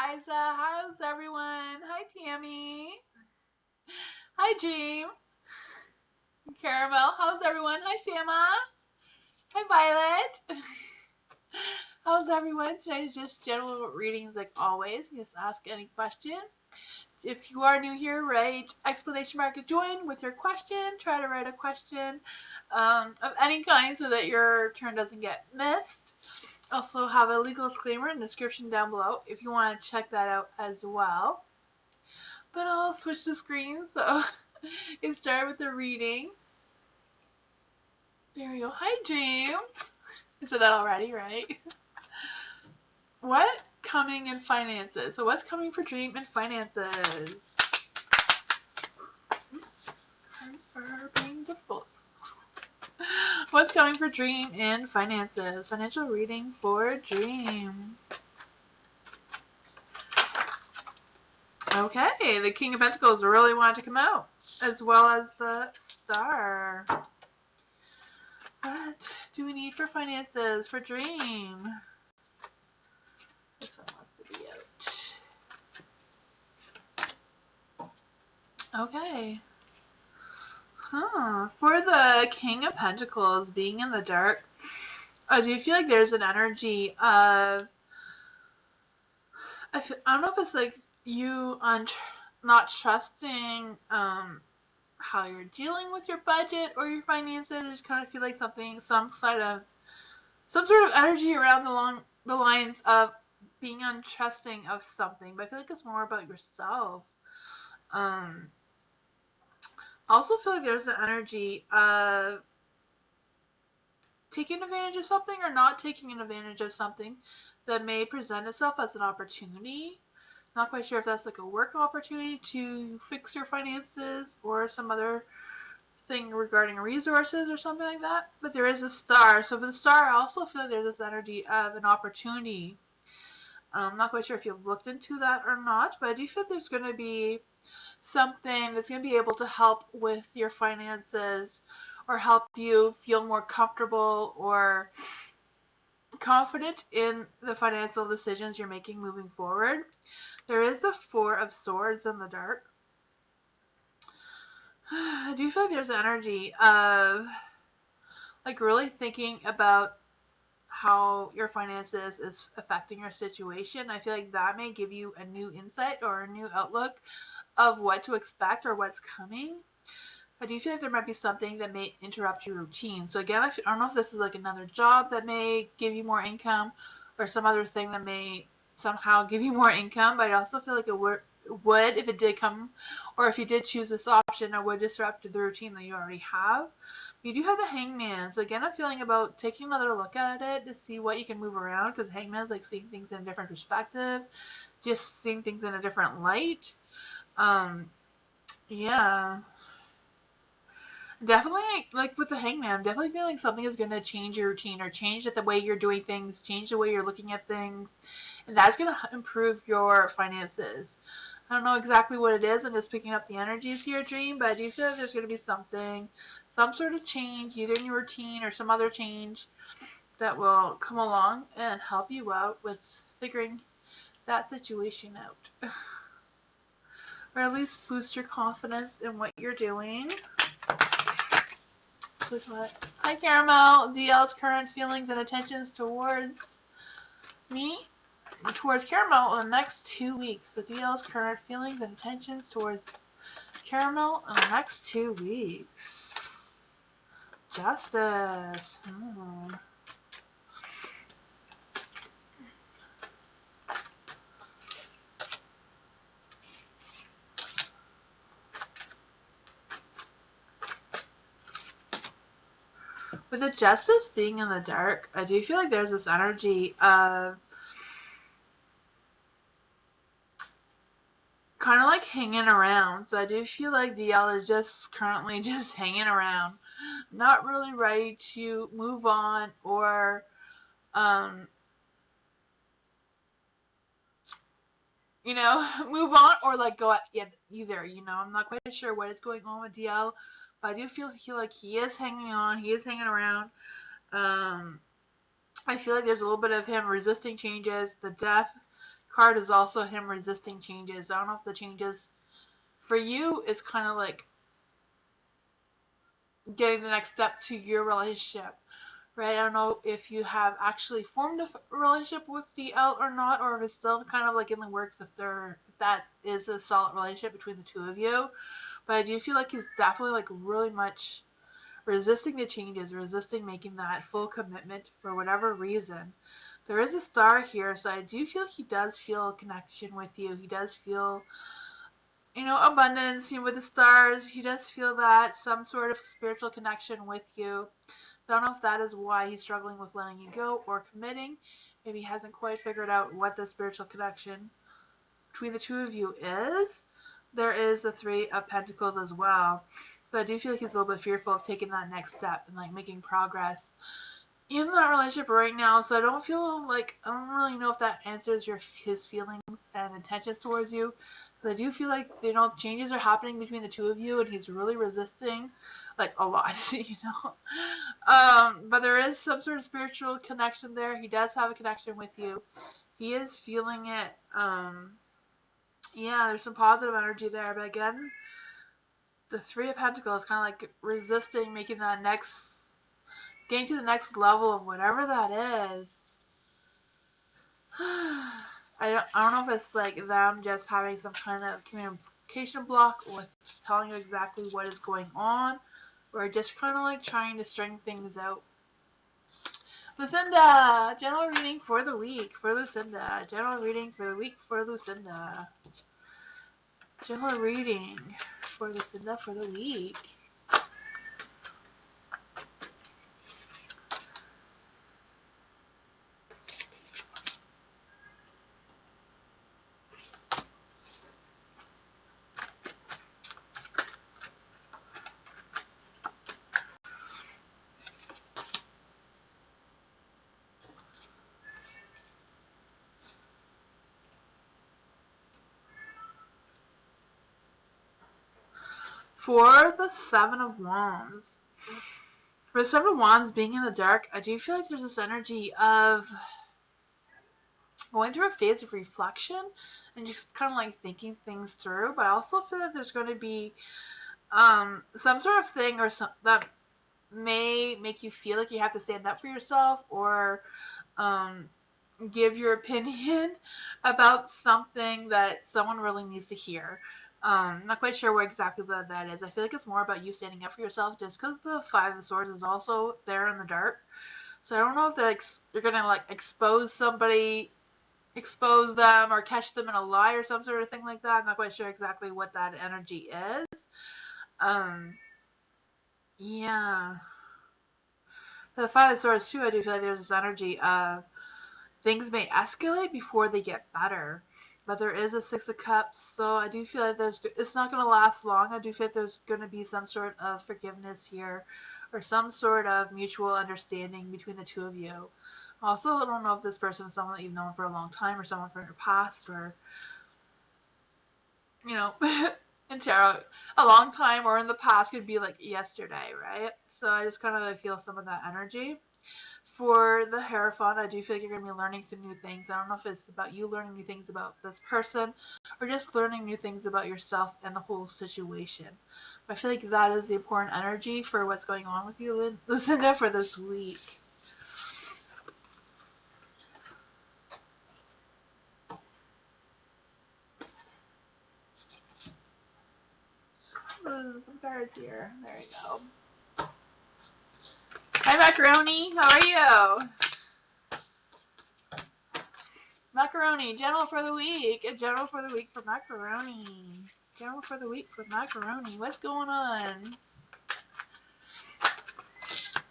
Liza. How's everyone? Hi, Tammy. Hi, Jean. Caramel. How's everyone? Hi, Sama. Hi, Violet. How's everyone? Today's just general readings like always. You just ask any question. If you are new here, write exclamation mark join with your question. Try to write a question of any kind so that your turn doesn't get missed. Also have a legal disclaimer in the description down below if you want to check that out as well. But I'll switch the screen so get started with the reading. There we go. Hi, James. I said that already, right? What coming in finances? So what's coming for Dream in finances? Oops, cards are being difficult. What's coming for Dream in finances? Financial reading for Dream. Okay, the King of Pentacles really wanted to come out, as well as the Star. What do we need for finances for Dream? This one wants to be out. Okay. For the King of Pentacles being in the dark, I do feel like there's an energy of, I don't know if it's like you not trusting how you're dealing with your budget or your finances. I just kind of feel like some sort of energy around the lines of being untrusting of something. But I feel like it's more about yourself. I also feel like there's an energy of taking advantage of something or not taking advantage of something that may present itself as an opportunity. Not quite sure if that's like a work opportunity to fix your finances or some other thing regarding resources or something like that. But there is a Star. So for the Star, I also feel like there's this energy of an opportunity. I'm not quite sure if you've looked into that or not, but I do feel there's going to be something that's going to be able to help with your finances or help you feel more comfortable or confident in the financial decisions you're making moving forward. There is a Four of Swords in the dark. I do feel like there's energy of like really thinking about how your finances is affecting your situation. I feel like that may give you a new insight or a new outlook of what to expect or what's coming. I do feel like there might be something that may interrupt your routine. So again, I don't know if this is like another job that may give you more income or some other thing that may somehow give you more income, but I also feel like it would, if it did come, or if you did choose this option, it would disrupt the routine that you already have. You do have the Hangman, so again, I'm feeling about taking another look at it to see what you can move around, because Hangman is like seeing things in a different perspective, just seeing things in a different light. Yeah. Definitely, like with the Hangman, I'm definitely feeling something is going to change your routine or change the way you're doing things, change the way you're looking at things, and that's going to improve your finances. I don't know exactly what it is. I'm just picking up the energies here, Dream, but I do feel like there's going to be something, some sort of change, either in your routine or some other change that will come along and help you out with figuring that situation out. Or at least boost your confidence in what you're doing. Hi, Caramel. DL's current feelings and intentions towards me, towards Caramel in the next 2 weeks. So DL's current feelings and intentions towards Caramel in the next 2 weeks. Justice. With the Justice being in the dark, I do feel like there's this energy of kind of like hanging around. So I do feel like DL is just currently just hanging around, not really ready to move on or move on or like go at either. I'm not quite sure what is going on with DL, but I do feel like he is hanging on, he is hanging around. I feel like there's a little bit of him resisting changes. The Death card is also him resisting changes. I don't know if the changes for you is kind of like getting the next step to your relationship, right? I don't know if you have actually formed a relationship with DL or not, or if it's still kind of like in the works, if that is a solid relationship between the two of you. But I do feel like he's definitely like really much resisting the changes, resisting making that full commitment for whatever reason. There is a star here, so I do feel he does feel a connection with you. He does feel, abundance, with the stars. He does feel that some sort of spiritual connection with you. So I don't know if that is why he's struggling with letting you go or committing. Maybe he hasn't quite figured out what the spiritual connection between the two of you is. There is the Three of Pentacles as well. So I do feel like he's a little bit fearful of taking that next step and like making progress in that relationship right now. So I don't really know if that answers his feelings and intentions towards you. But I do feel like changes are happening between the two of you, and he's really resisting, like a lot, But there is some sort of spiritual connection there. He does have a connection with you. He is feeling it. Yeah, there's some positive energy there, but again, the Three of Pentacles is kind of like resisting making that getting to the next level of whatever that is. I don't know if it's like them just having some kind of communication block with telling you exactly what is going on, or just kind of like trying to string things out. Lucinda, general reading for the week for Lucinda. General reading for the week for Lucinda. General reading for Lucinda for the week. For the Seven of Wands. For the Seven of Wands being in the dark, I do feel like there's this energy of going through a phase of reflection and just kind of like thinking things through. But I also feel like there's going to be some sort of thing or some that may make you feel like you have to stand up for yourself or give your opinion about something that someone really needs to hear. I'm not quite sure what exactly that is. I feel like it's more about you standing up for yourself, just because the Five of Swords is also there in the dark. So I don't know if you're gonna like expose somebody, expose them, or catch them in a lie or some sort of thing like that. I'm not quite sure exactly what that energy is. Yeah. For the Five of Swords too, I do feel like there's this energy of things may escalate before they get better. But there is a Six of Cups, so I do feel like it's not going to last long. I do feel like there's going to be some sort of forgiveness here, or some sort of mutual understanding between the two of you. Also, I don't know if this person is someone that you've known for a long time, or someone from your past, or, in tarot, a long time or in the past could be like yesterday, right? So I just kind of like feel some of that energy. For the Hierophant, I do feel like you're going to be learning some new things. I don't know if it's about you learning new things about this person or just learning new things about yourself and the whole situation. But I feel like that is the important energy for what's going on with you, Lucinda, for this week. Some cards here. There you go. Hi, Macaroni. How are you? Macaroni, general for the week. A general for the week for Macaroni. General for the week for Macaroni. What's going on?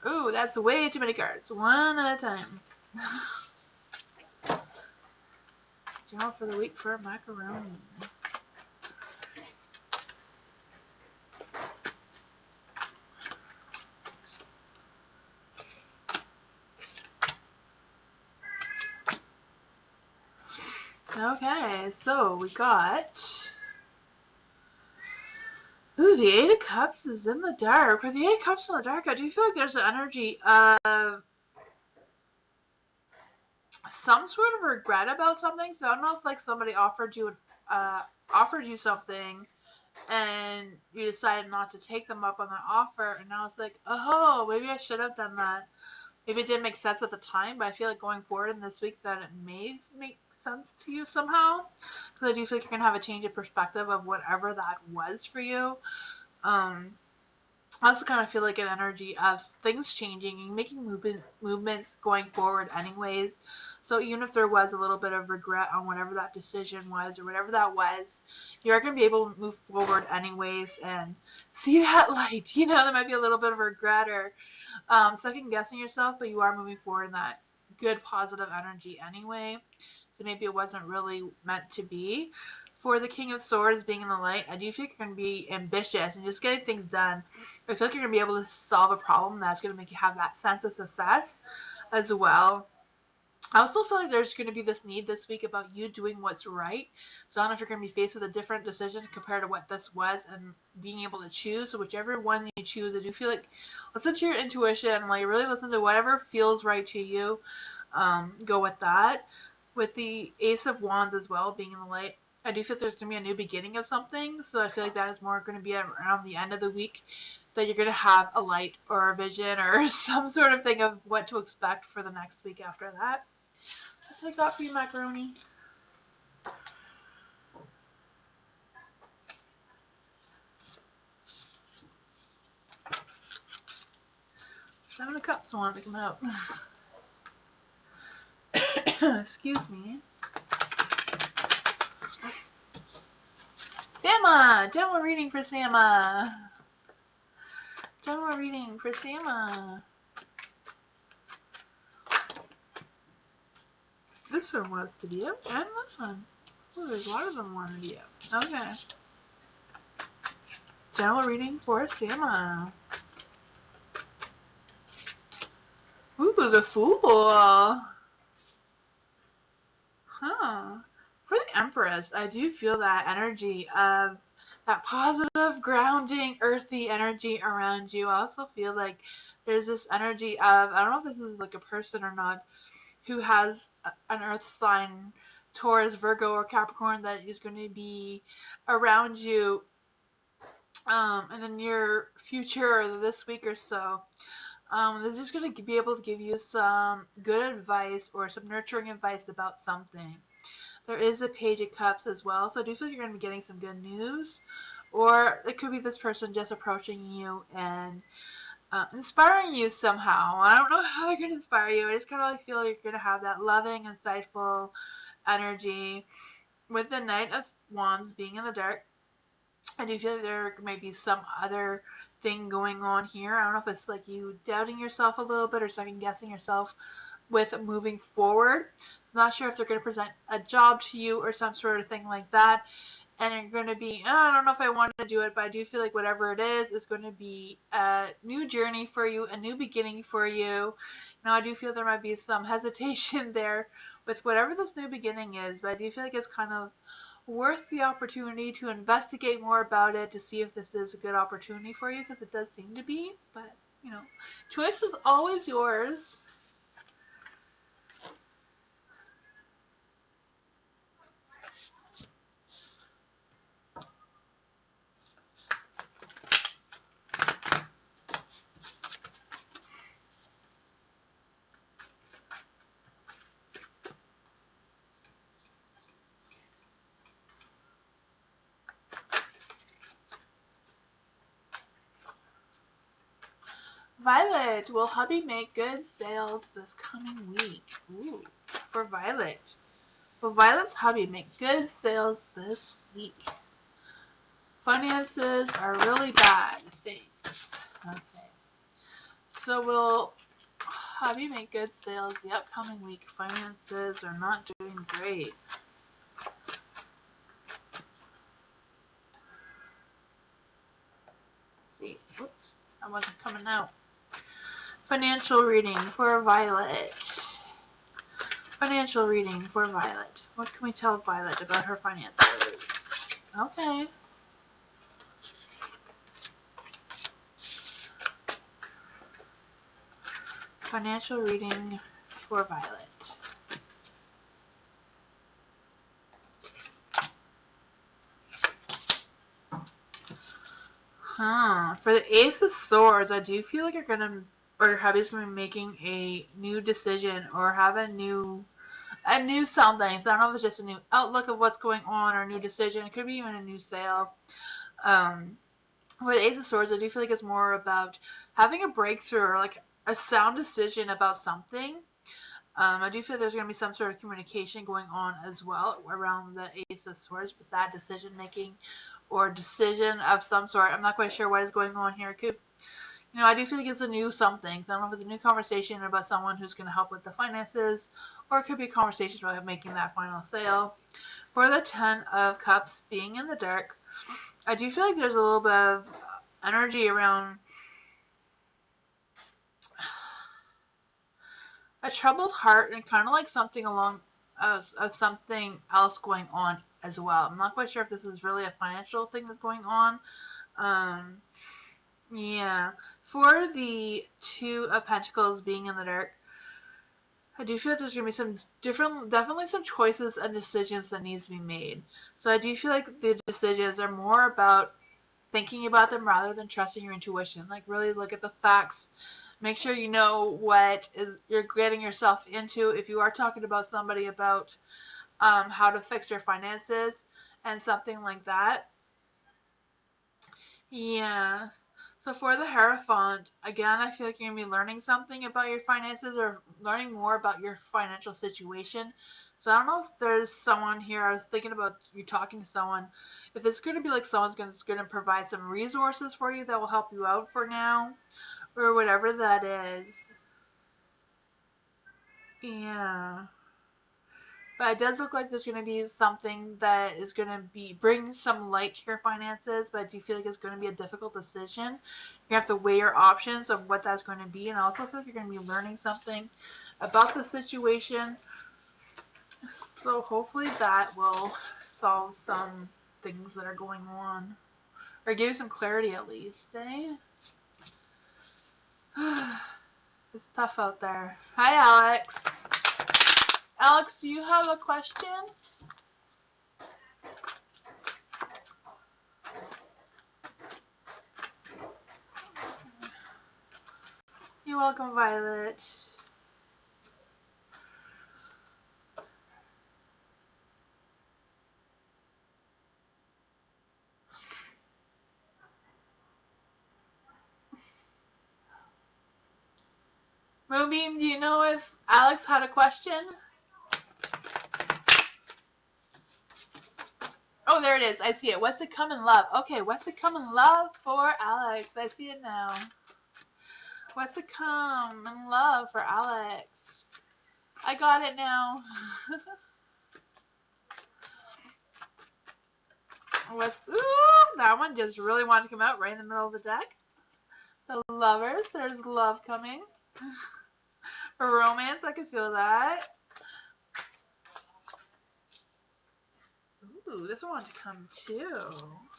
Ooh, that's way too many cards. One at a time. General for the week for Macaroni. Okay, so we got... Ooh, the Eight of Cups is in the dark. For the Eight of Cups in the dark, I do feel like there's an energy of some sort of regret about something. So I don't know if like somebody uh, offered you something and you decided not to take them up on that offer, and now it's like, oh, maybe I should have done that. Maybe it didn't make sense at the time, but I feel like going forward in this week that it may make sense to you somehow. Because I do feel like you're gonna have a change of perspective of whatever that was for you. Um, I also kind of feel like an energy of things changing and making movements going forward, anyways. So even if there was a little bit of regret on whatever that decision was or whatever that was, you are going to be able to move forward anyways and see that light. You know, there might be a little bit of regret or second guessing yourself, but you are moving forward in that good positive energy anyway. So maybe it wasn't really meant to be. For the King of Swords being in the light, I do feel like you're going to be ambitious and just getting things done. I feel like you're going to be able to solve a problem that's going to make you have that sense of success as well. I also feel like there's going to be this need this week about you doing what's right. So I don't know if you're going to be faced with a different decision compared to what this was and being able to choose. So whichever one you choose, I do feel like listen to your intuition, like really listen to whatever feels right to you. Go with that. With the Ace of Wands as well being in the light, I do feel like there's going to be a new beginning of something. So I feel like that is more going to be around the end of the week that you're going to have a light or a vision or some sort of thing of what to expect for the next week after that. That's what I got for you, macaroni. Seven of Cups wanted to come out. Excuse me. Sama! General reading for Sama. General reading for Sama. This one wants to be out, and this one. Oh, there's a lot of them wanting to be out. Okay. General reading for Sama. Ooh, the Fool. Huh. For the Empress, I do feel that energy of that positive, grounding, earthy energy around you. I also feel like there's this energy of, I don't know if this is like a person or not, who has an earth sign, Taurus, Virgo, or Capricorn, that is going to be around you in the near future or this week or so. They're just going to be able to give you some good advice or some nurturing advice about something. There is a Page of Cups as well, so I do feel like you're going to be getting some good news. Or it could be this person just approaching you and inspiring you somehow. I don't know how they're going to inspire you. I just kind of like feel like you're going to have that loving, insightful energy. With the Knight of Wands being in the dark, I do feel like there might be some other thing going on here. I don't know if it's like you doubting yourself a little bit or second guessing yourself with moving forward. I'm not sure if they're going to present a job to you or some sort of thing like that. And you're going to be, oh, I don't know if I want to do it, but I do feel like whatever it is going to be a new journey for you, a new beginning for you. Now, I do feel there might be some hesitation there with whatever this new beginning is, but I do feel like it's kind of worth the opportunity to investigate more about it to see if this is a good opportunity for you, because it does seem to be. But, you know, choice is always yours. Violet, will hubby make good sales this coming week? Ooh, for Violet. Will Violet's hubby make good sales this week? Finances are really bad, thanks. Okay. So will hubby make good sales the upcoming week? Finances are not doing great. Let's see. Oops, that wasn't coming out. Financial reading for Violet. Financial reading for Violet. What can we tell Violet about her finances? Okay. Financial reading for Violet. For the Ace of Swords, I do feel like you're gonna, or your hubby's gonna be making a new decision or have a new something. So I don't know if it's just a new outlook of what's going on or a new decision. It could be even a new sale. Um, with Ace of Swords, I do feel like it's more about having a breakthrough or like a sound decision about something. I do feel there's going to be some sort of communication going on as well around the Ace of Swords with that decision making or decision of some sort. I'm not quite sure what is going on here. It could, I do feel like it's a new something. So I don't know if it's a new conversation about someone who's going to help with the finances, or it could be a conversation about making that final sale. For the Ten of Cups being in the dark, I do feel like there's a little bit of energy around a troubled heart and kind of like something along of something else going on as well. I'm not quite sure if this is really a financial thing that's going on. Um, yeah. For the Two of Pentacles being in the dark, I do feel like there's gonna be definitely some choices and decisions that needs to be made. So I do feel like the decisions are more about thinking about them rather than trusting your intuition. Like really look at the facts. Make sure you know what is you're getting yourself into. If you are talking about somebody about how to fix your finances and something like that. Yeah. So for the Hierophant, again, I feel like you're going to be learning something about your finances or learning more about your financial situation. So I don't know if there's someone here, I was thinking about you talking to someone, if it's going to be like someone's going to provide some resources for you that will help you out for now, or whatever that is. Yeah. But it does look like there's going to be something that is going to be bring some light to your finances, but I do feel like it's going to be a difficult decision. You have to weigh your options of what that's going to be, and I also feel like you're going to be learning something about the situation. So hopefully that will solve some things that are going on, or give you some clarity at least, eh? It's tough out there. Hi, Alex. Alex, do you have a question? You're welcome, Violet. Moonbeam, do you know if Alex had a question? Oh, there it is. I see it. What's to come in love? Okay, what's to come in love for Alex? I see it now. What's to come in love for Alex? I got it now. That one just really wanted to come out right in the middle of the deck. The lovers, there's love coming. For romance, I could feel that. Ooh, this one wanted to come too.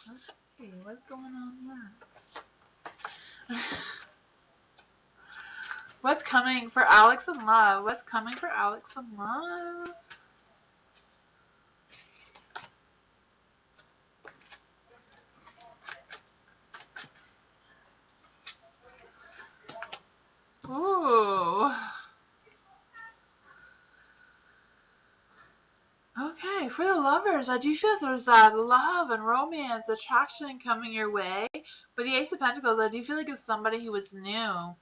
Let's see, what's going on here? What's coming for Alex in love? What's coming for Alex in love? Ooh. Okay, for the lovers, I do feel there's that love and romance, attraction coming your way. With the Ace of Pentacles, I do feel like it's somebody who is new. And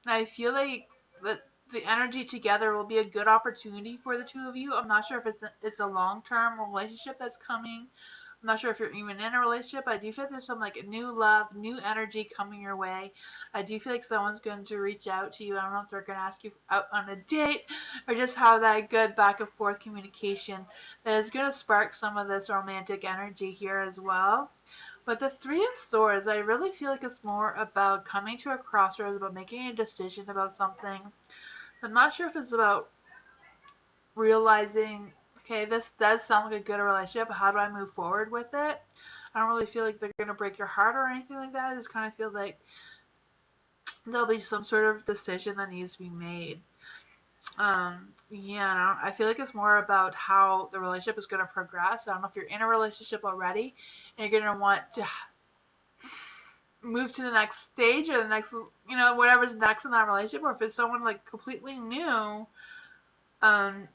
I feel like that the energy together will be a good opportunity for the two of you. I'm not sure if it's a long-term relationship that's coming. I'm not sure if you're even in a relationship. I do feel like there's some like new love, new energy coming your way. I do feel like someone's going to reach out to you. I don't know if they're going to ask you out on a date or just have that good back and forth communication that is going to spark some of this romantic energy here as well. But the Three of Swords, I really feel like it's more about coming to a crossroads, about making a decision about something. I'm not sure if it's about realizing, okay, this does sound like a good relationship, but how do I move forward with it? I don't really feel like they're going to break your heart or anything like that. I just kind of feel like there'll be some sort of decision that needs to be made. Yeah, I feel like it's more about how the relationship is going to progress. I don't know if you're in a relationship already and you're going to want to move to the next stage or the next, whatever's next in that relationship, or if it's someone like completely new, um,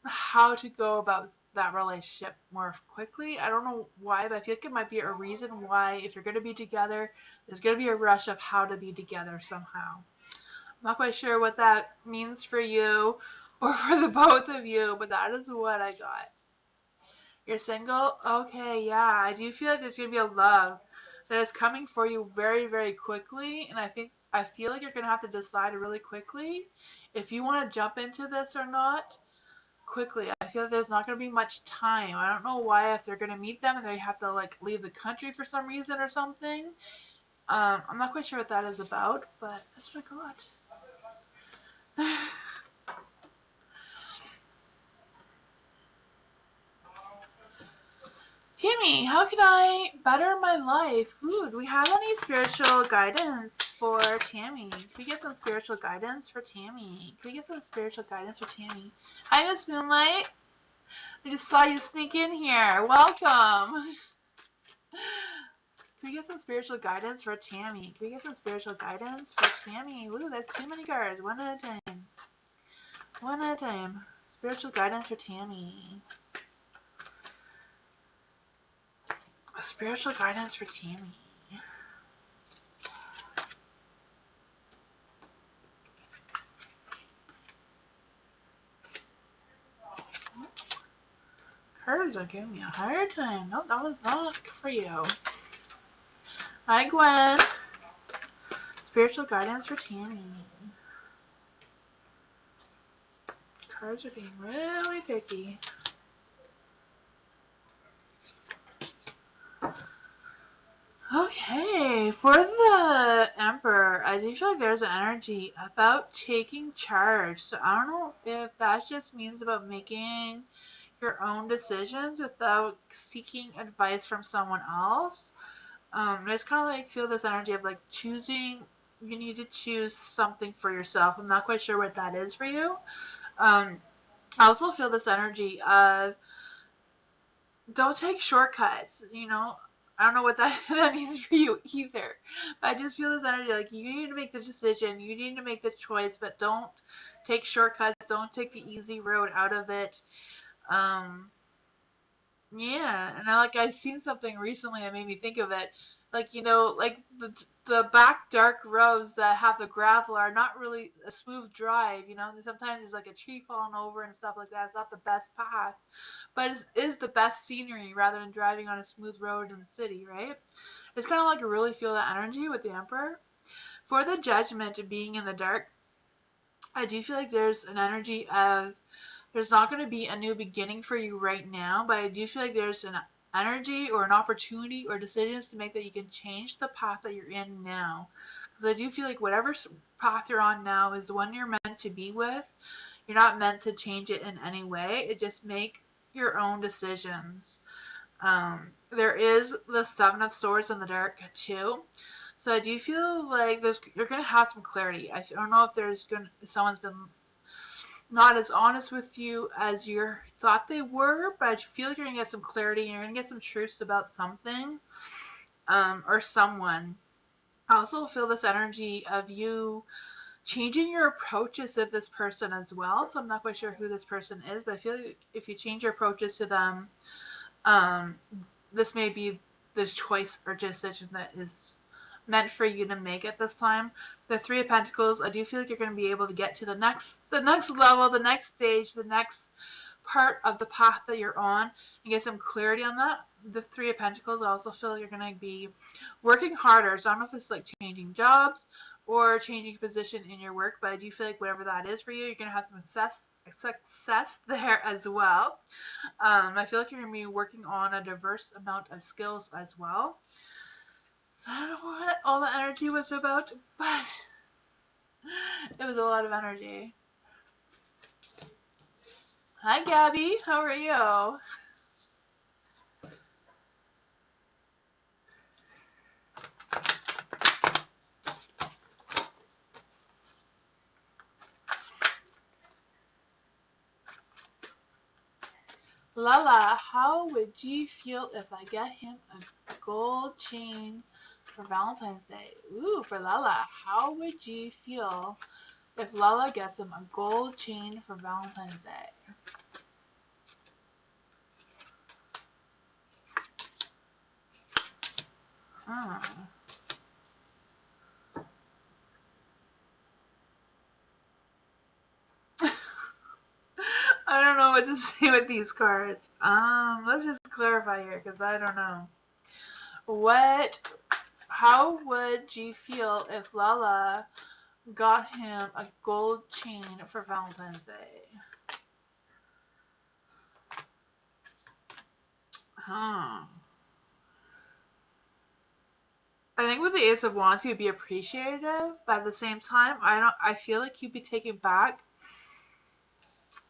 how to go about that relationship more quickly. I don't know why, but I feel like it might be a reason why if you're going to be together, there's going to be a rush of how to be together somehow. I'm not quite sure what that means for you or for the both of you, but that is what I got. You're single? Okay, yeah. I do feel like there's going to be a love that is coming for you very, very quickly, and I feel like you're going to have to decide really quickly if you want to jump into this or not quickly. I feel like there's not going to be much time. I don't know why, if they're going to meet them and they have to like leave the country for some reason or something. I'm not quite sure what that is about, but that's what I got. Tammy, how can I better my life? Ooh, do we have any spiritual guidance for Tammy? Can we get some spiritual guidance for Tammy? Can we get some spiritual guidance for Tammy? Hi, Miss Moonlight. I just saw you sneak in here. Welcome. Can we get some spiritual guidance for Tammy? Can we get some spiritual guidance for Tammy? Ooh, there's too many cards. One at a time. One at a time. Spiritual guidance for Tammy. Spiritual guidance for Tammy. Cards are giving me a hard time. Nope, that was not for you. Hi, Gwen. Spiritual guidance for Tammy. Cards are being really picky. Okay, for the Emperor, I do feel like there's an energy about taking charge. So I don't know if that just means about making your own decisions without seeking advice from someone else. I just kind of like feel this energy of like choosing. You need to choose something for yourself. I'm not quite sure what that is for you. I also feel this energy of don't take shortcuts. I don't know what that that means for you either. But I just feel this energy like you need to make the decision, you need to make the choice, but don't take shortcuts. Don't take the easy road out of it. Um, Yeah, and I seen something recently that made me think of it. Like like the back dark roads that have the gravel are not really a smooth drive. Sometimes there's like a tree falling over and stuff like that. It's not the best path, but it is the best scenery rather than driving on a smooth road in the city, right? It's kind of like I really feel that energy with the Emperor. For the Judgment being in the dark, I do feel like there's an energy of there's not going to be a new beginning for you right now, but I do feel like there's an energy or an opportunity or decisions to make that you can change the path that you're in now. Because I do feel like whatever path you're on now is the one you're meant to be with. You're not meant to change it in any way. It just make your own decisions. There is the Seven of Swords in the dark too. So I do feel like you're gonna have some clarity. I don't know if someone's been not as honest with you as you thought they were, but I feel like you're gonna get some clarity and you're gonna get some truths about something, or someone. I also feel this energy of you changing your approaches to this person as well. So I'm not quite sure who this person is, but I feel like if you change your approaches to them, um, this may be this choice or decision that is meant for you to make at this time. The Three of Pentacles, I do feel like you're going to be able to get to the next level, the next stage, the next part of the path that you're on and get some clarity on that. The Three of Pentacles, I also feel like you're going to be working harder. So I don't know if it's like changing jobs or changing position in your work, but I do feel like whatever that is for you, you're going to have some success there as well. I feel like you're going to be working on a diverse amount of skills as well. So I don't know what all the energy was about, but it was a lot of energy. Hi, Gabby. How are you? Lala, how would you feel if I get him a gold chain for Valentine's Day. Ooh, for Lala. How would you feel if Lala gets him a gold chain for Valentine's Day? Hmm. I don't know what to say with these cards. Let's just clarify here because I don't know. How would you feel if Lala got him a gold chain for Valentine's Day? Huh. I think with the Ace of Wands, he would be appreciative, but at the same time, I feel like he'd be taken back.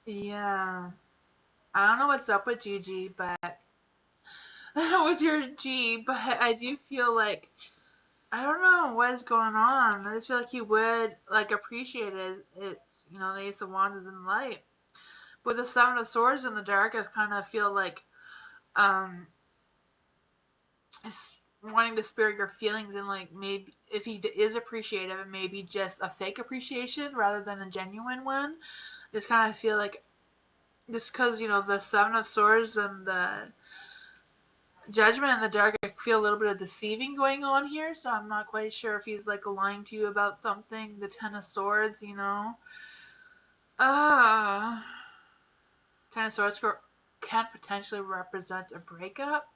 Yeah. I don't know what's up with Gigi, but with your G, but I do feel like I don't know what is going on. I just feel like he would like appreciate it. It's the Ace of Wands is in the light. With the Seven of Swords in the dark, I kind of feel like um wanting to spare your feelings and like maybe if he is appreciative, it may be just a fake appreciation rather than a genuine one. Just kind of feel like just because the Seven of Swords and the Judgment in the dark, I feel a little bit of deceiving going on here, so I'm not quite sure if he's like lying to you about something. The Ten of Swords, uh Ten of Swords can potentially represent a breakup.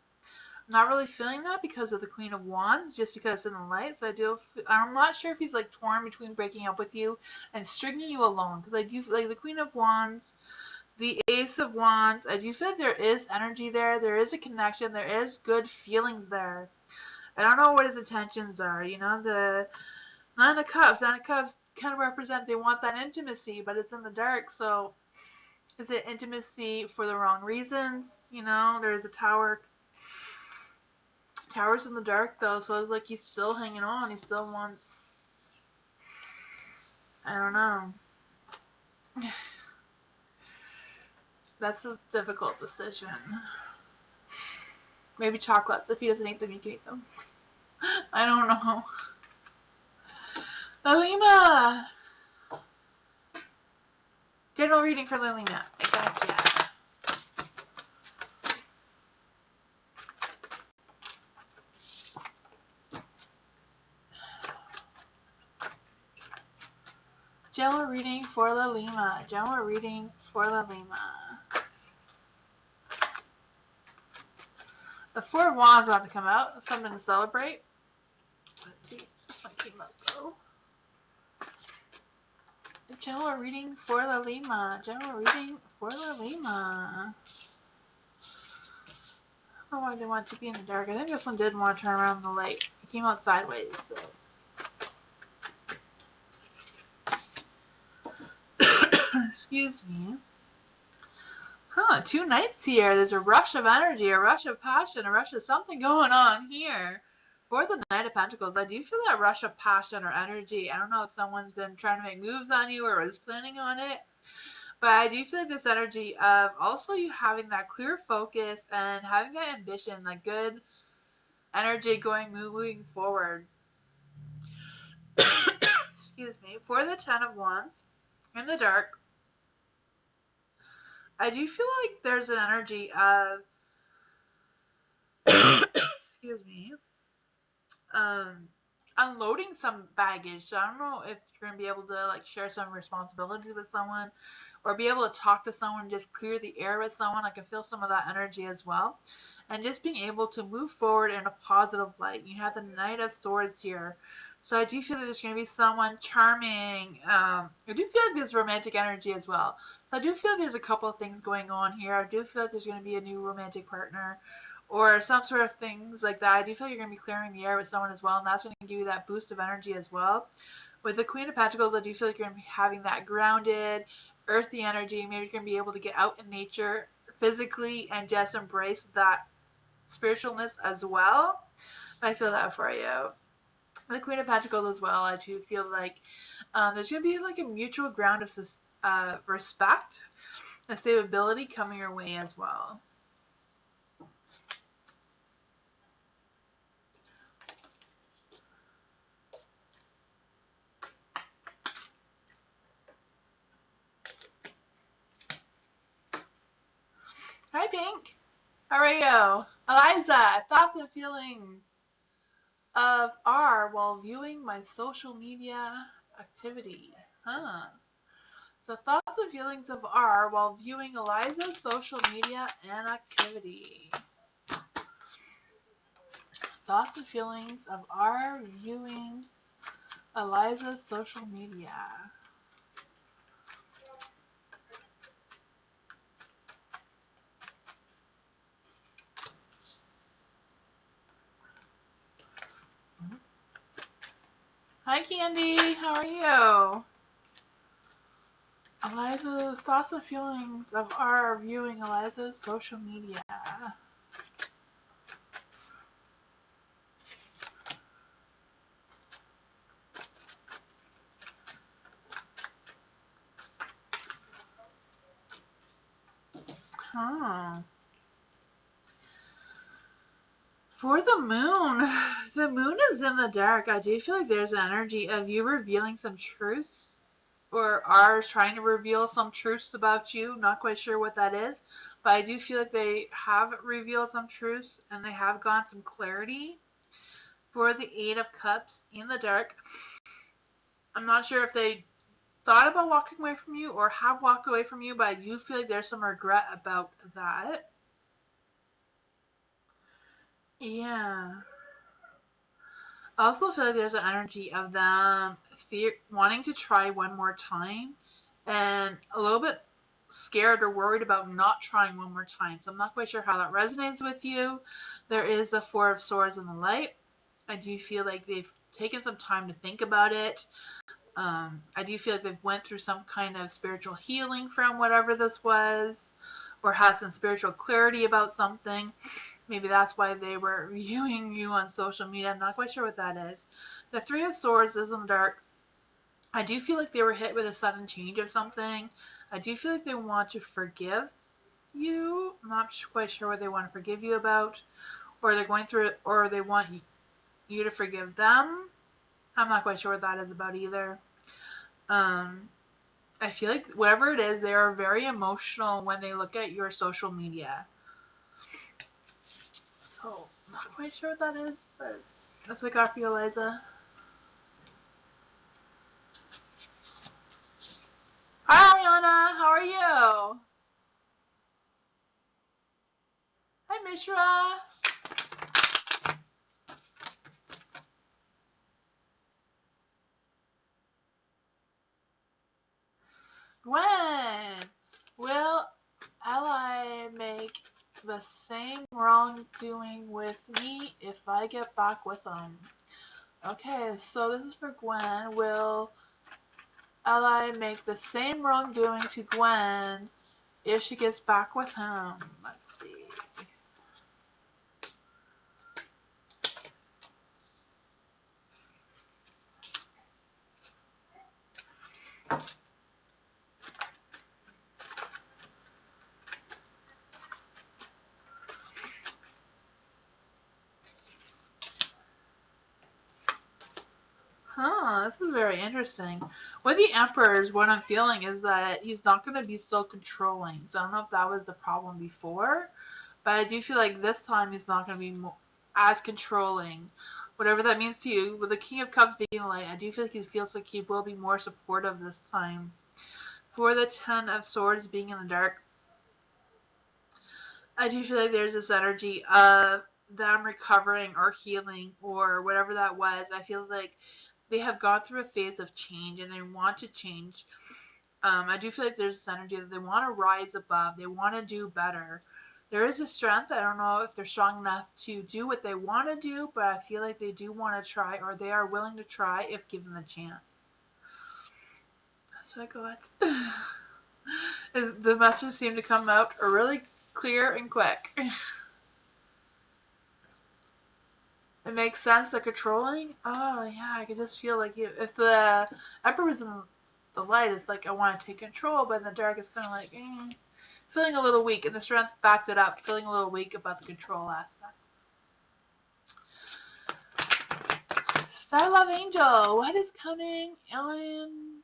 I'm not really feeling that because of the Queen of Wands, just because it's in the light. So I'm not sure if he's like torn between breaking up with you and stringing you along. Because I do like the Queen of Wands, the Ace of Wands. I do feel like there is energy there. There is a connection. There is good feelings there. I don't know what his intentions are. The Nine of Cups. Nine of Cups kind of represent they want that intimacy, but it's in the dark. So is it intimacy for the wrong reasons? There's a tower. Tower's in the dark though, so it's like he's still hanging on. He still wants. I don't know. That's a difficult decision. Maybe chocolates. If he doesn't eat them, you can eat them. I don't know. Alima! General reading for Lilina. I gotcha. General reading for Lilima. General reading for Lilima. The Four of Wands about to come out. Something to celebrate. Let's see. This one came out though. General reading for Lilima. General reading for Lilima. I don't know why they want to be in the dark. I think this one did want to turn around the light. It came out sideways, so. Excuse me. Huh, two knights here. There's a rush of energy, a rush of passion, a rush of something going on here. For the Knight of Pentacles, I do feel that rush of passion or energy. I don't know if someone's been trying to make moves on you or is planning on it. But I do feel like this energy of also you having that clear focus and having that ambition, like good energy moving forward. Excuse me. For the Ten of Wands in the dark, I do feel like there's an energy of excuse me, unloading some baggage. So I don't know if you're gonna be able to like share some responsibility with someone, or be able to talk to someone, just clear the air with someone. I can feel some of that energy as well, and just being able to move forward in a positive light. You have the Knight of Swords here. So I do feel that there's going to be someone charming. I do feel like there's romantic energy as well. So I do feel like there's a couple of things going on here. I do feel like there's going to be a new romantic partner or some sort of things like that. I do feel like you're going to be clearing the air with someone as well, and that's going to give you that boost of energy as well. With the Queen of Pentacles, I do feel like you're going to be having that grounded, earthy energy. Maybe you're going to be able to get out in nature physically and just embrace that spiritualness as well. I feel that for you. The Queen of Pentacles as well, I do feel like there's going to be like a mutual ground of respect and stability coming your way as well. Hi, Pink. How are you? Eliza, thoughts and feelings of R while viewing my social media activity. Huh. So thoughts and feelings of R while viewing Eliza's social media and activity. Thoughts and feelings of R viewing Eliza's social media. Hi, Candy. How are you? Eliza's thoughts and feelings of R viewing Eliza's social media. Huh. For the moon, the moon is in the dark. I do feel like there's an energy of you revealing some truths, or ours trying to reveal some truths about you. Not quite sure what that is, but I do feel like they have revealed some truths and they have gotten some clarity. For the Eight of Cups in the dark, I'm not sure if they thought about walking away from you or have walked away from you, but I do feel like there's some regret about that. Yeah. I also feel like there's an energy of them wanting to try one more time and a little bit scared or worried about not trying one more time. So I'm not quite sure how that resonates with you. There is a Four of Swords in the light. I do feel like they've taken some time to think about it. I do feel like they've went through some kind of spiritual healing from whatever this was, or had some spiritual clarity about something. Maybe that's why they were viewing you on social media. I'm not quite sure what that is. The Three of Swords is in the dark. I do feel like they were hit with a sudden change of something. I do feel like they want to forgive you. I'm not quite sure what they want to forgive you about, or they're going through it, or they want you to forgive them. I'm not quite sure what that is about either. Um, I feel like whatever it is, they are very emotional when they look at your social media. So, not quite sure what that is, but that's what I got for you, Eliza. Hi, Ariana. How are you? Hi, Mishra. Gwen. Will ally make the same wrongdoing with me if I get back with him? Okay, so this is for Gwen. Will ally make the same wrongdoing to Gwen if she gets back with him? Let's see. Huh, this is very interesting. With the Emperors, what I'm feeling is that he's not going to be so controlling. So I don't know if that was the problem before, but I do feel like this time he's not going to be as controlling. Whatever that means to you. With the King of Cups being light, I do feel like he feels like he will be more supportive this time. For the Ten of Swords being in the dark, I do feel like there's this energy of them recovering or healing or whatever that was. I feel like they have gone through a phase of change and they want to change. I do feel like there's this energy that they want to rise above. They want to do better. There is a strength. I don't know if they're strong enough to do what they want to do, but I feel like they do want to try, or they are willing to try if given the chance. That's what I got. The messages seem to come out really clear and quick. It makes sense. The controlling. Oh yeah, I can just feel like if the Emperor was in the light, it's like I want to take control, but in the dark, it's kind of like feeling a little weak. And the strength backed it up, feeling a little weak about the control aspect. Star Love Angel, what is coming? Alien.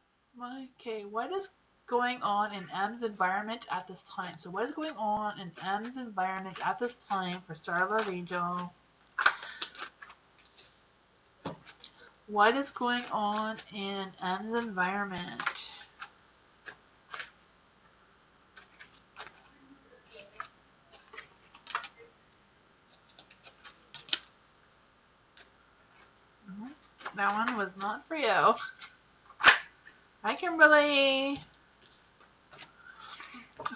Okay, what is going on in M's environment at this time? So what is going on in M's environment at this time for Star Love Angel? What is going on in M's environment? That one was not for you. Hi, Kimberly.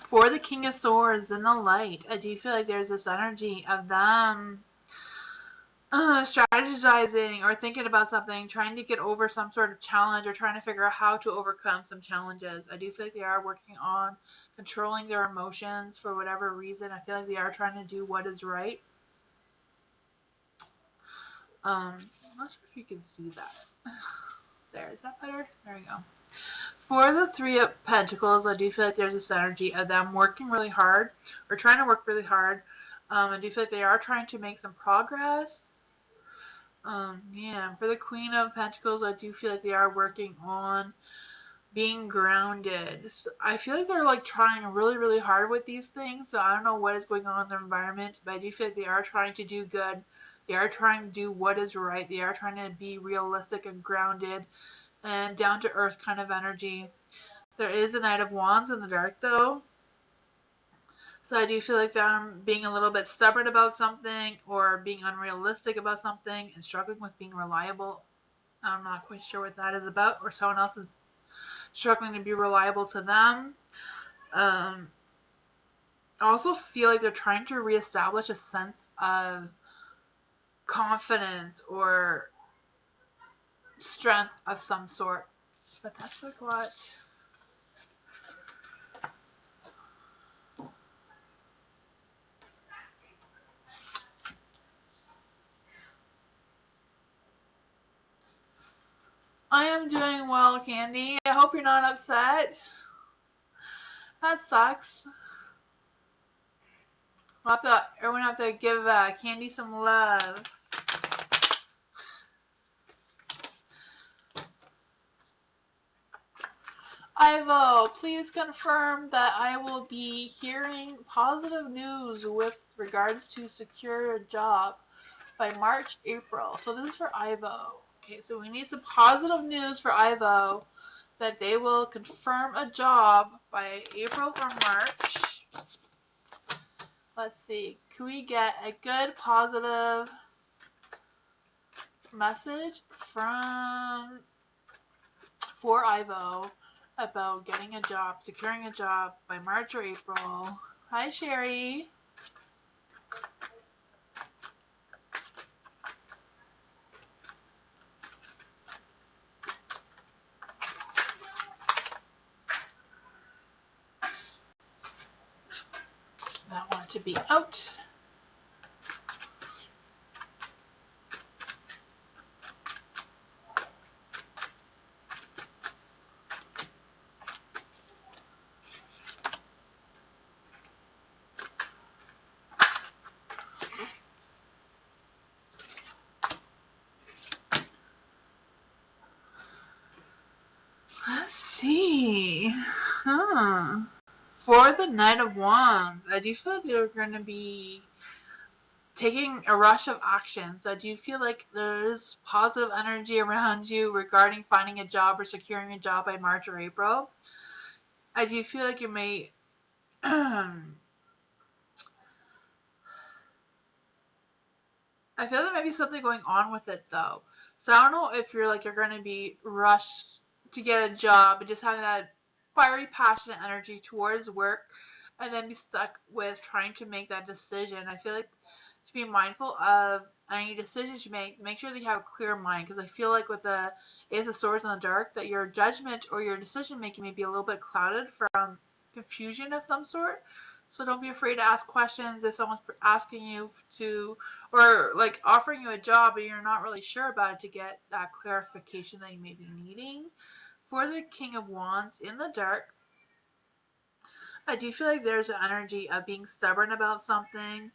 For the King of Swords in the light, I do feel like there's this energy of them strategizing or thinking about something, trying to get over some sort of challenge or trying to figure out how to overcome some challenges. I do feel like they are working on controlling their emotions for whatever reason. I feel like they are trying to do what is right. I'm not sure if you can see that. There, is that better? There we go. For the Three of Pentacles, I do feel like there's this energy of them working really hard or trying to work really hard. I do feel like they are trying to make some progress. Yeah, for the Queen of Pentacles, I do feel like they are working on being grounded. So I feel like they're like trying really, really hard with these things. So I don't know what is going on in their environment, but I do feel like they are trying to do good. They are trying to do what is right. They are trying to be realistic and grounded and down to earth kind of energy. There is a Knight of Wands in the dark though. So I do feel like they're being a little bit stubborn about something or being unrealistic about something and struggling with being reliable. I'm not quite sure what that is about, or someone else is struggling to be reliable to them. I also feel like they're trying to reestablish a sense of confidence or strength of some sort. But that's like what. I am doing well, Candy. I hope you're not upset. That sucks. Everyone have to give Candy some love. Ivo, please confirm that I will be hearing positive news with regards to secure a job by March, April. So this is for Ivo. Okay, so we need some positive news for Ivo that they will confirm a job by April or March. Let's see. Can we get a good positive message for Ivo about getting a job, securing a job by March or April? Hi, Sherry. I want to be out. Let's see. For the Knight of Wands, I do feel like they're going to be taking a rush of action. So I do feel like there's positive energy around you regarding finding a job or securing a job by March or April. I do feel like you may I feel there might be something going on with it though. So I don't know if you're going to be rushed to get a job and just having that fiery, passionate energy towards work and then be stuck with trying to make that decision. I feel like to be mindful of any decisions you make sure that you have a clear mind, because I feel like with the Ace of Swords in the dark that your judgment or your decision making may be a little bit clouded from confusion of some sort. So don't be afraid to ask questions if someone's asking you to, or like offering you a job and you're not really sure about it, to get that clarification that you may be needing. For the King of Wands in the dark, I do feel like there's an energy of being stubborn about something.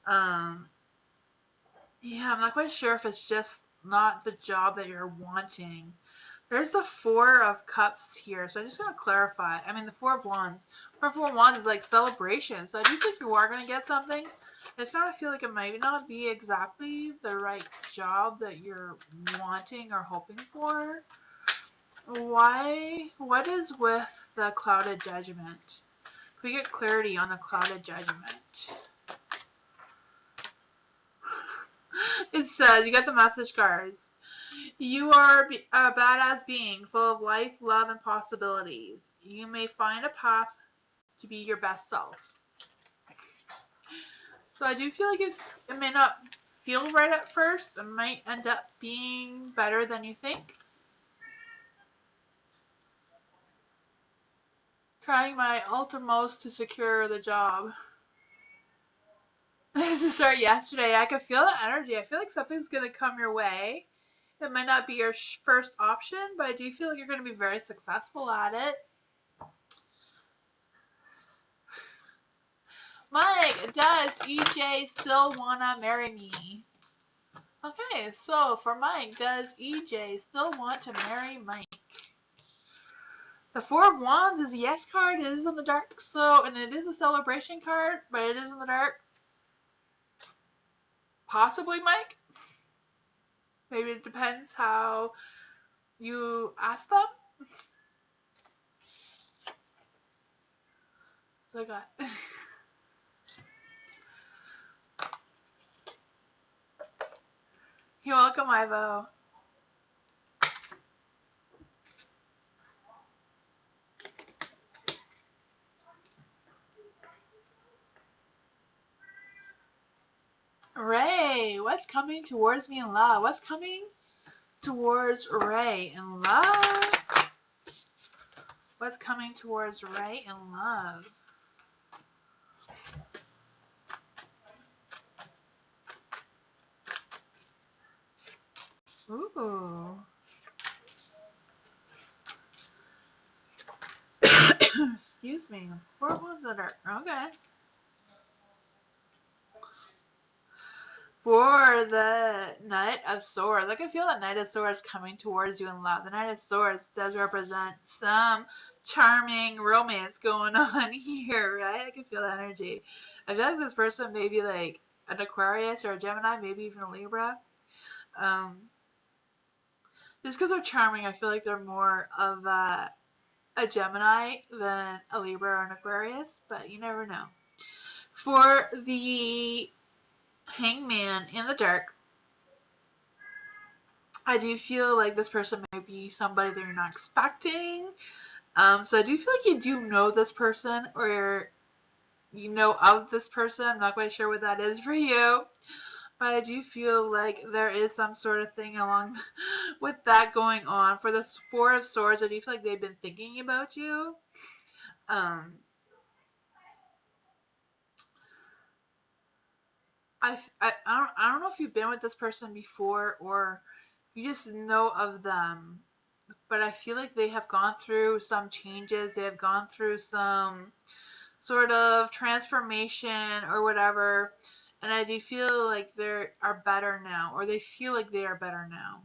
Yeah, I'm not quite sure if it's just not the job that you're wanting. There's the Four of Cups here, so I just want to clarify. I mean, the Four of Wands. Four of Wands is like celebration, so I do think you are going to get something. I just kind of feel like it might not be exactly the right job that you're wanting or hoping for. Why? What is with the Clouded Judgment? If we get clarity on the Clouded Judgment. It says, you got the message cards. You are a badass being, full of life, love, and possibilities. You may find a path to be your best self. So I do feel like it may not feel right at first. It might end up being better than you think. Trying my utmost to secure the job. To start yesterday, I could feel the energy. I feel like something's going to come your way. It might not be your first option, but I do feel like you're going to be very successful at it. Mike, does EJ still wanna marry me? Okay, so for Mike, does EJ still want to marry Mike? The Four of Wands is a yes card. It is in the dark, so, and it is a celebration card, but it is in the dark. Possibly Mike. Maybe it depends how you ask them. So I got. You're welcome, Ivo. Ray, what's coming towards me in love? What's coming towards Ray in love? What's coming towards Ray in love? Ooh. Excuse me. Four ones that are okay. For the Knight of Swords, I can feel that Knight of Swords coming towards you in love. The Knight of Swords does represent some charming romance going on here, right? I can feel the energy. I feel like this person may be like an Aquarius or a Gemini, maybe even a Libra. Just because they're charming, I feel like they're more of a Gemini than a Libra or an Aquarius, but you never know. For the Hangman in the dark, I do feel like this person may be somebody that you're not expecting. So I do feel like you do know this person, or you know of this person. I'm not quite sure what that is for you, but I do feel like there is some sort of thing along with that going on. For the Four of Swords, I do feel like they've been thinking about you. I don't know if you've been with this person before or you just know of them, but I feel like they have gone through some changes. They have gone through some sort of transformation or whatever, and I do feel like they are better now, or they feel like they are better now.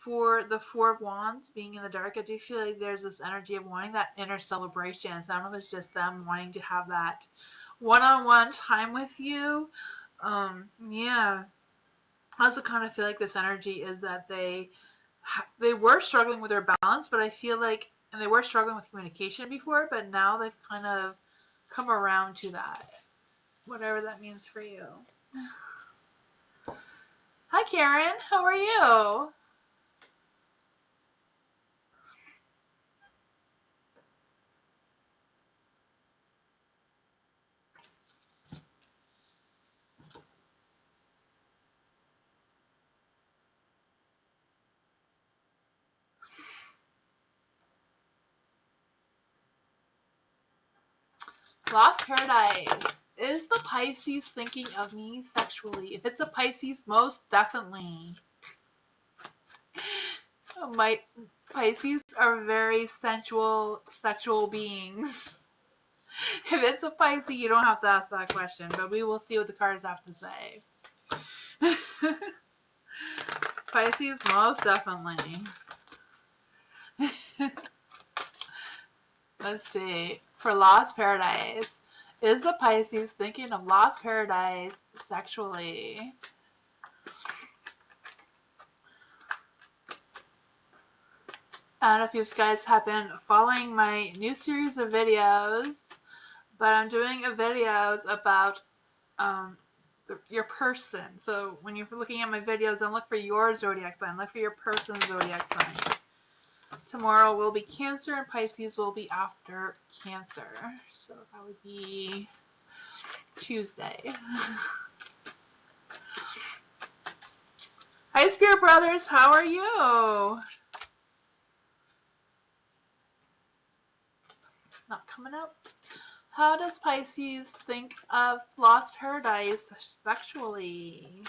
For the Four of Wands being in the dark, I do feel like there's this energy of wanting that inner celebration. So I don't know if it's just them wanting to have that one-on-one time with you. Yeah. I also kind of feel like this energy is that they were struggling with their balance, but I feel like, and they were struggling with communication before, but now they've kind of come around to that, whatever that means for you. Hi, Karen. How are you? Lost Paradise. Is the Pisces thinking of me sexually? If it's a Pisces, most definitely. My Pisces are very sensual, sexual beings. If it's a Pisces, you don't have to ask that question, but we will see what the cards have to say. Pisces, most definitely. Let's see. For lost paradise. Is the Pisces thinking of lost paradise sexually? I don't know if you guys have been following my new series of videos, but I'm doing videos about your person. So when you're looking at my videos, don't look for your zodiac sign, look for your person's zodiac sign. Tomorrow will be Cancer and Pisces will be after Cancer. So that would be Tuesday. Hi Spirit Brothers, how are you? Not coming up. How does Pisces think of lost paradise sexually?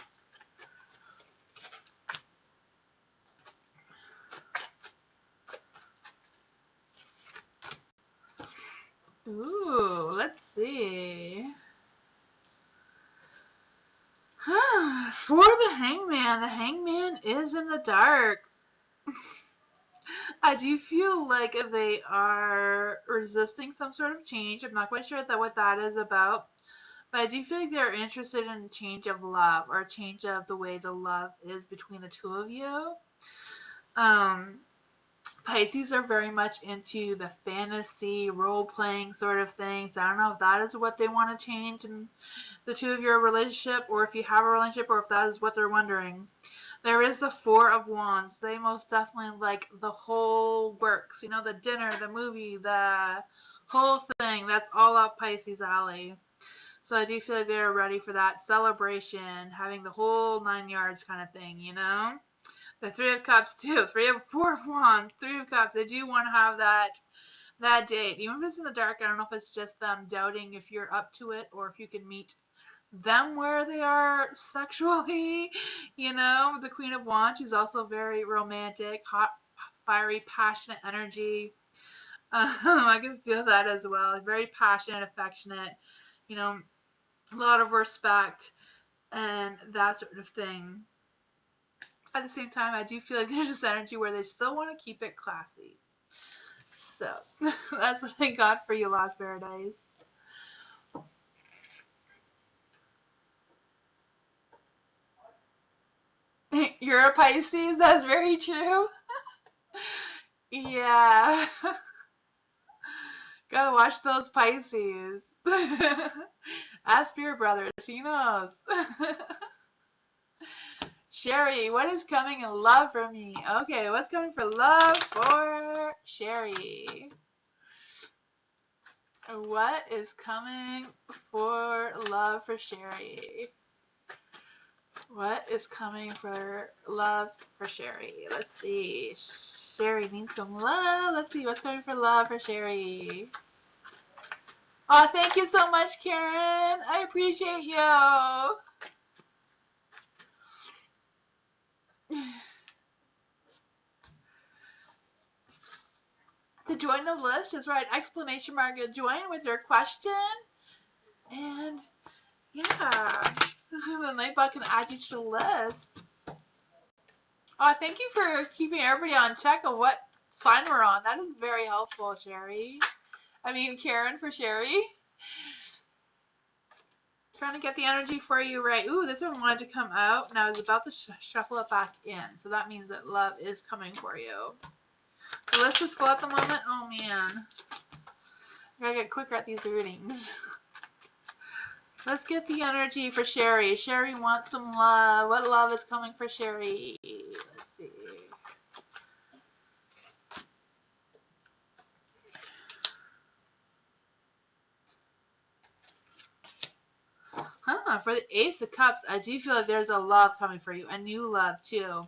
Ooh, let's see. For the hangman is in the dark. I do feel like they are resisting some sort of change. I'm not quite sure what that is about. But I do feel like they're interested in a change of love or a change of the way the love is between the two of you. Pisces are very much into the fantasy, role-playing sort of things. I don't know if that is what they want to change in the two of your relationship, or if you have a relationship, or if that is what they're wondering. There is the Four of Wands. They most definitely like the whole works. You know, the dinner, the movie, the whole thing. That's all up Pisces' alley. So I do feel like they're ready for that celebration, having the whole 9 yards kind of thing, you know? The Three of Cups too. Four of Wands, Three of Cups. They do want to have that date. Even if it's in the dark, I don't know if it's just them doubting if you're up to it or if you can meet them where they are sexually. You know, the Queen of Wands, she's also very romantic, hot, fiery, passionate energy. I can feel that as well. Very passionate, affectionate, you know, a lot of respect and that sort of thing. At the same time, I do feel like there's this energy where they still want to keep it classy. So that's what I got for you, Lost Paradise. You're a Pisces? That's very true. Yeah. Gotta watch those Pisces. Ask your brother. He knows. Sherry, what is coming in love for me? Okay, what's coming for love for Sherry? What is coming for love for Sherry? What is coming for love for Sherry? Let's see. Sherry needs some love. Let's see what's coming for love for Sherry. Oh, thank you so much, Karen. I appreciate you. To join the list is right. Exclamation mark. Join with your question. And yeah, the Nightbot can add you to the list. Oh, thank you for keeping everybody on check of what sign we're on. That is very helpful, Sherry. I mean, Karen for Sherry. Trying to get the energy for you right. Ooh, this one wanted to come out, and I was about to shuffle it back in. So that means that love is coming for you. The list is full at the moment. Oh, man. I gotta get quicker at these readings. Let's get the energy for Sherry. Sherry wants some love. What love is coming for Sherry? Let's see. For the Ace of Cups, I do feel like there's a love coming for you. A new love, too.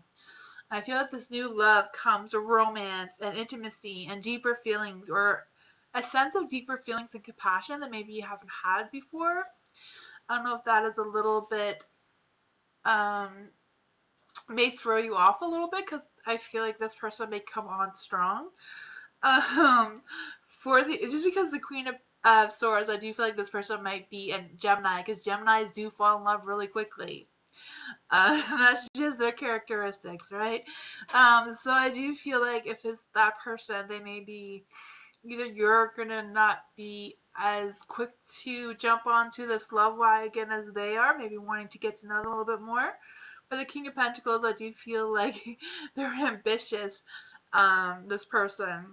I feel like this new love comes romance and intimacy and deeper feelings, or a sense of deeper feelings and compassion that maybe you haven't had before. I don't know if that is a little bit, may throw you off a little bit, because I feel like this person may come on strong. Just because the Queen of Swords, I do feel like this person might be a Gemini, because Geminis do fall in love really quickly. That's just their characteristics, right? So I do feel like if it's that person, they may be either you're gonna not be as quick to jump onto this love wagon as they are, maybe wanting to get to know them a little bit more. For the King of Pentacles, I do feel like they're ambitious. This person,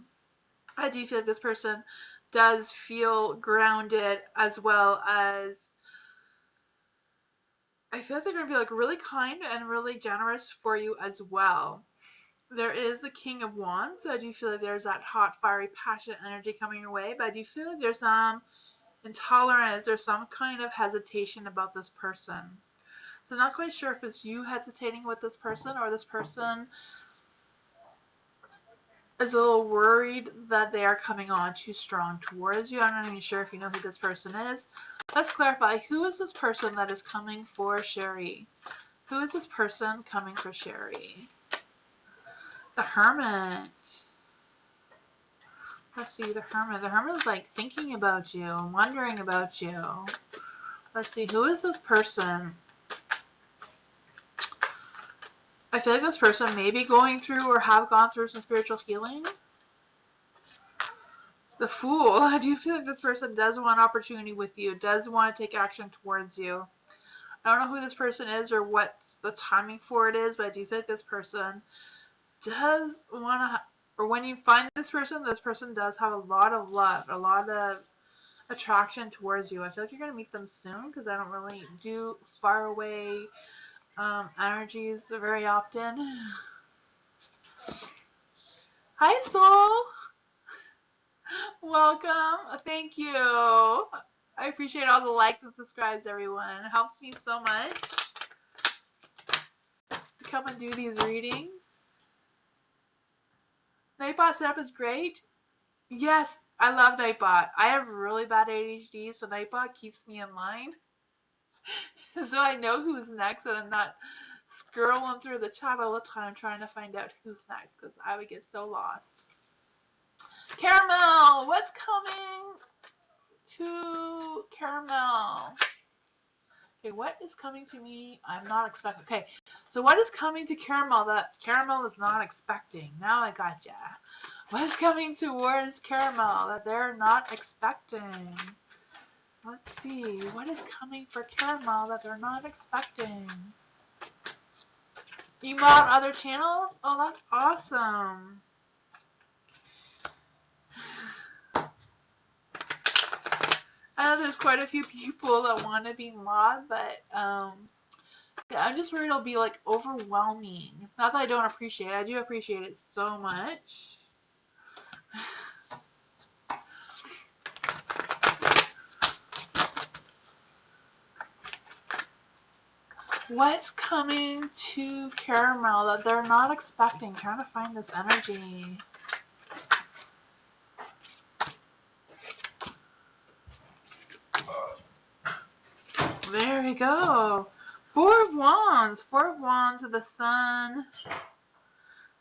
I do feel like this person does feel grounded, as well as I feel like they're gonna be like really kind and really generous for you as well. There is the King of Wands, so I do feel like there's that hot, fiery, passionate energy coming your way, but I do feel like there's some intolerance or some kind of hesitation about this person. So not quite sure if it's you hesitating with this person, or this person is a little worried that they are coming on too strong towards you. I'm not even sure if you know who this person is. Let's clarify. Who is this person that is coming for Sherry? Who is this person coming for Sherry? The Hermit. Let's see, the Hermit. The Hermit is like thinking about you, wondering about you. Let's see, who is this person? I feel like this person may be going through or have gone through some spiritual healing. The Fool. I do feel like this person does want opportunity with you, does want to take action towards you. I don't know who this person is or what the timing for it is, but I do feel like this person does want to, or when you find this person does have a lot of love, a lot of attraction towards you. I feel like you're going to meet them soon, because I don't really do far away energies very often. Hi, Soul. Welcome. Thank you. I appreciate all the likes and subscribes, everyone. It helps me so much to come and do these readings. Nightbot setup is great. Yes, I love Nightbot. I have really bad ADHD, so Nightbot keeps me in line. So I know who's next, and I'm not scrolling through the chat all the time trying to find out who's next, because I would get so lost. Caramel, what's coming to Caramel? Okay, what is coming to me? I'm not expecting. Okay, so what is coming to Caramel that Caramel is not expecting? Now I gotcha. What's coming towards Caramel that they're not expecting? Let's see. What is coming for Caramel that they're not expecting? You mod other channels? Oh, that's awesome. I know there's quite a few people that want to be mod, but yeah, I'm just worried it'll be like overwhelming. Not that I don't appreciate it. I do appreciate it so much. What's coming to Caramel that they're not expecting? I'm trying to find this energy. There we go. Four of Wands. Four of Wands of the Sun.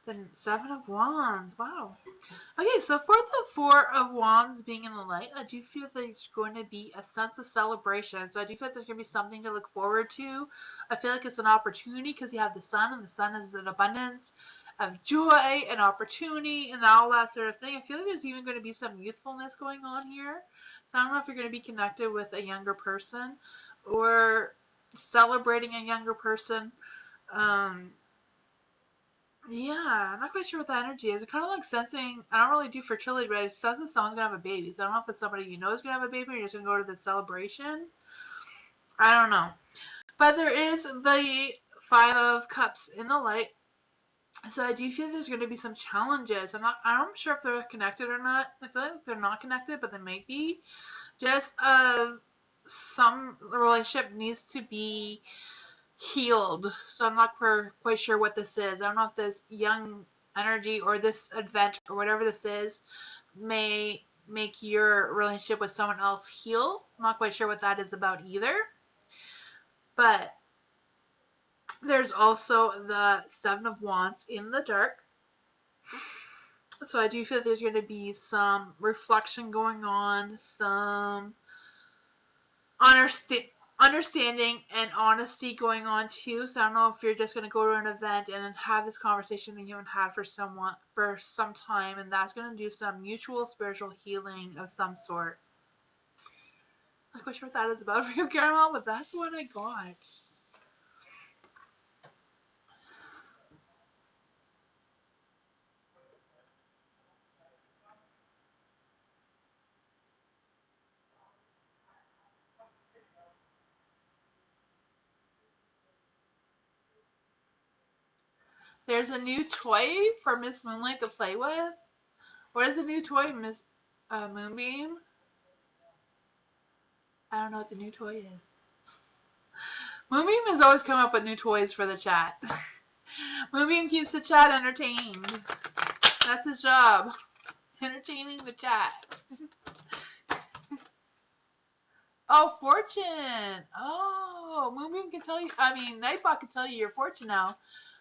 Then Seven of Wands. Wow. Okay, so for the Four of Wands being in the light, I do feel there's going to be a sense of celebration. So I do feel like there's going to be something to look forward to. I feel like it's an opportunity, because you have the Sun, and the Sun is an abundance of joy and opportunity and all that sort of thing. I feel like there's even going to be some youthfulness going on here. So I don't know if you're going to be connected with a younger person or celebrating a younger person. Yeah, I'm not quite sure what the energy is. It's kind of like sensing, I don't really do fertility, but it senses someone's going to have a baby. So I don't know if it's somebody you know is going to have a baby, or you're just going to go to the celebration. I don't know. But there is the Five of Cups in the light. So I do feel there's going to be some challenges. I'm sure if they're connected or not. I feel like they're not connected, but they might be. Just some relationship needs to be healed. So I'm not quite sure what this is. I don't know if this young energy or this event or whatever this is may make your relationship with someone else heal. I'm not quite sure what that is about either. But there's also the Seven of Wands in the dark. So I do feel there's going to be some reflection going on, some understanding and honesty going on too. So I don't know if you're just going to go to an event and then have this conversation that you haven't had for some time, and that's going to do some mutual spiritual healing of some sort. I'm not quite sure what that is about for you, Caramel, but that's what I got. There's a new toy for Miss Moonlight to play with. What is the new toy, Miss Moonbeam? I don't know what the new toy is. Moonbeam has always come up with new toys for the chat. Moonbeam keeps the chat entertained. That's his job. Entertaining the chat. Oh, fortune. Oh, Moonbeam can tell you. Nightbot can tell you your fortune now.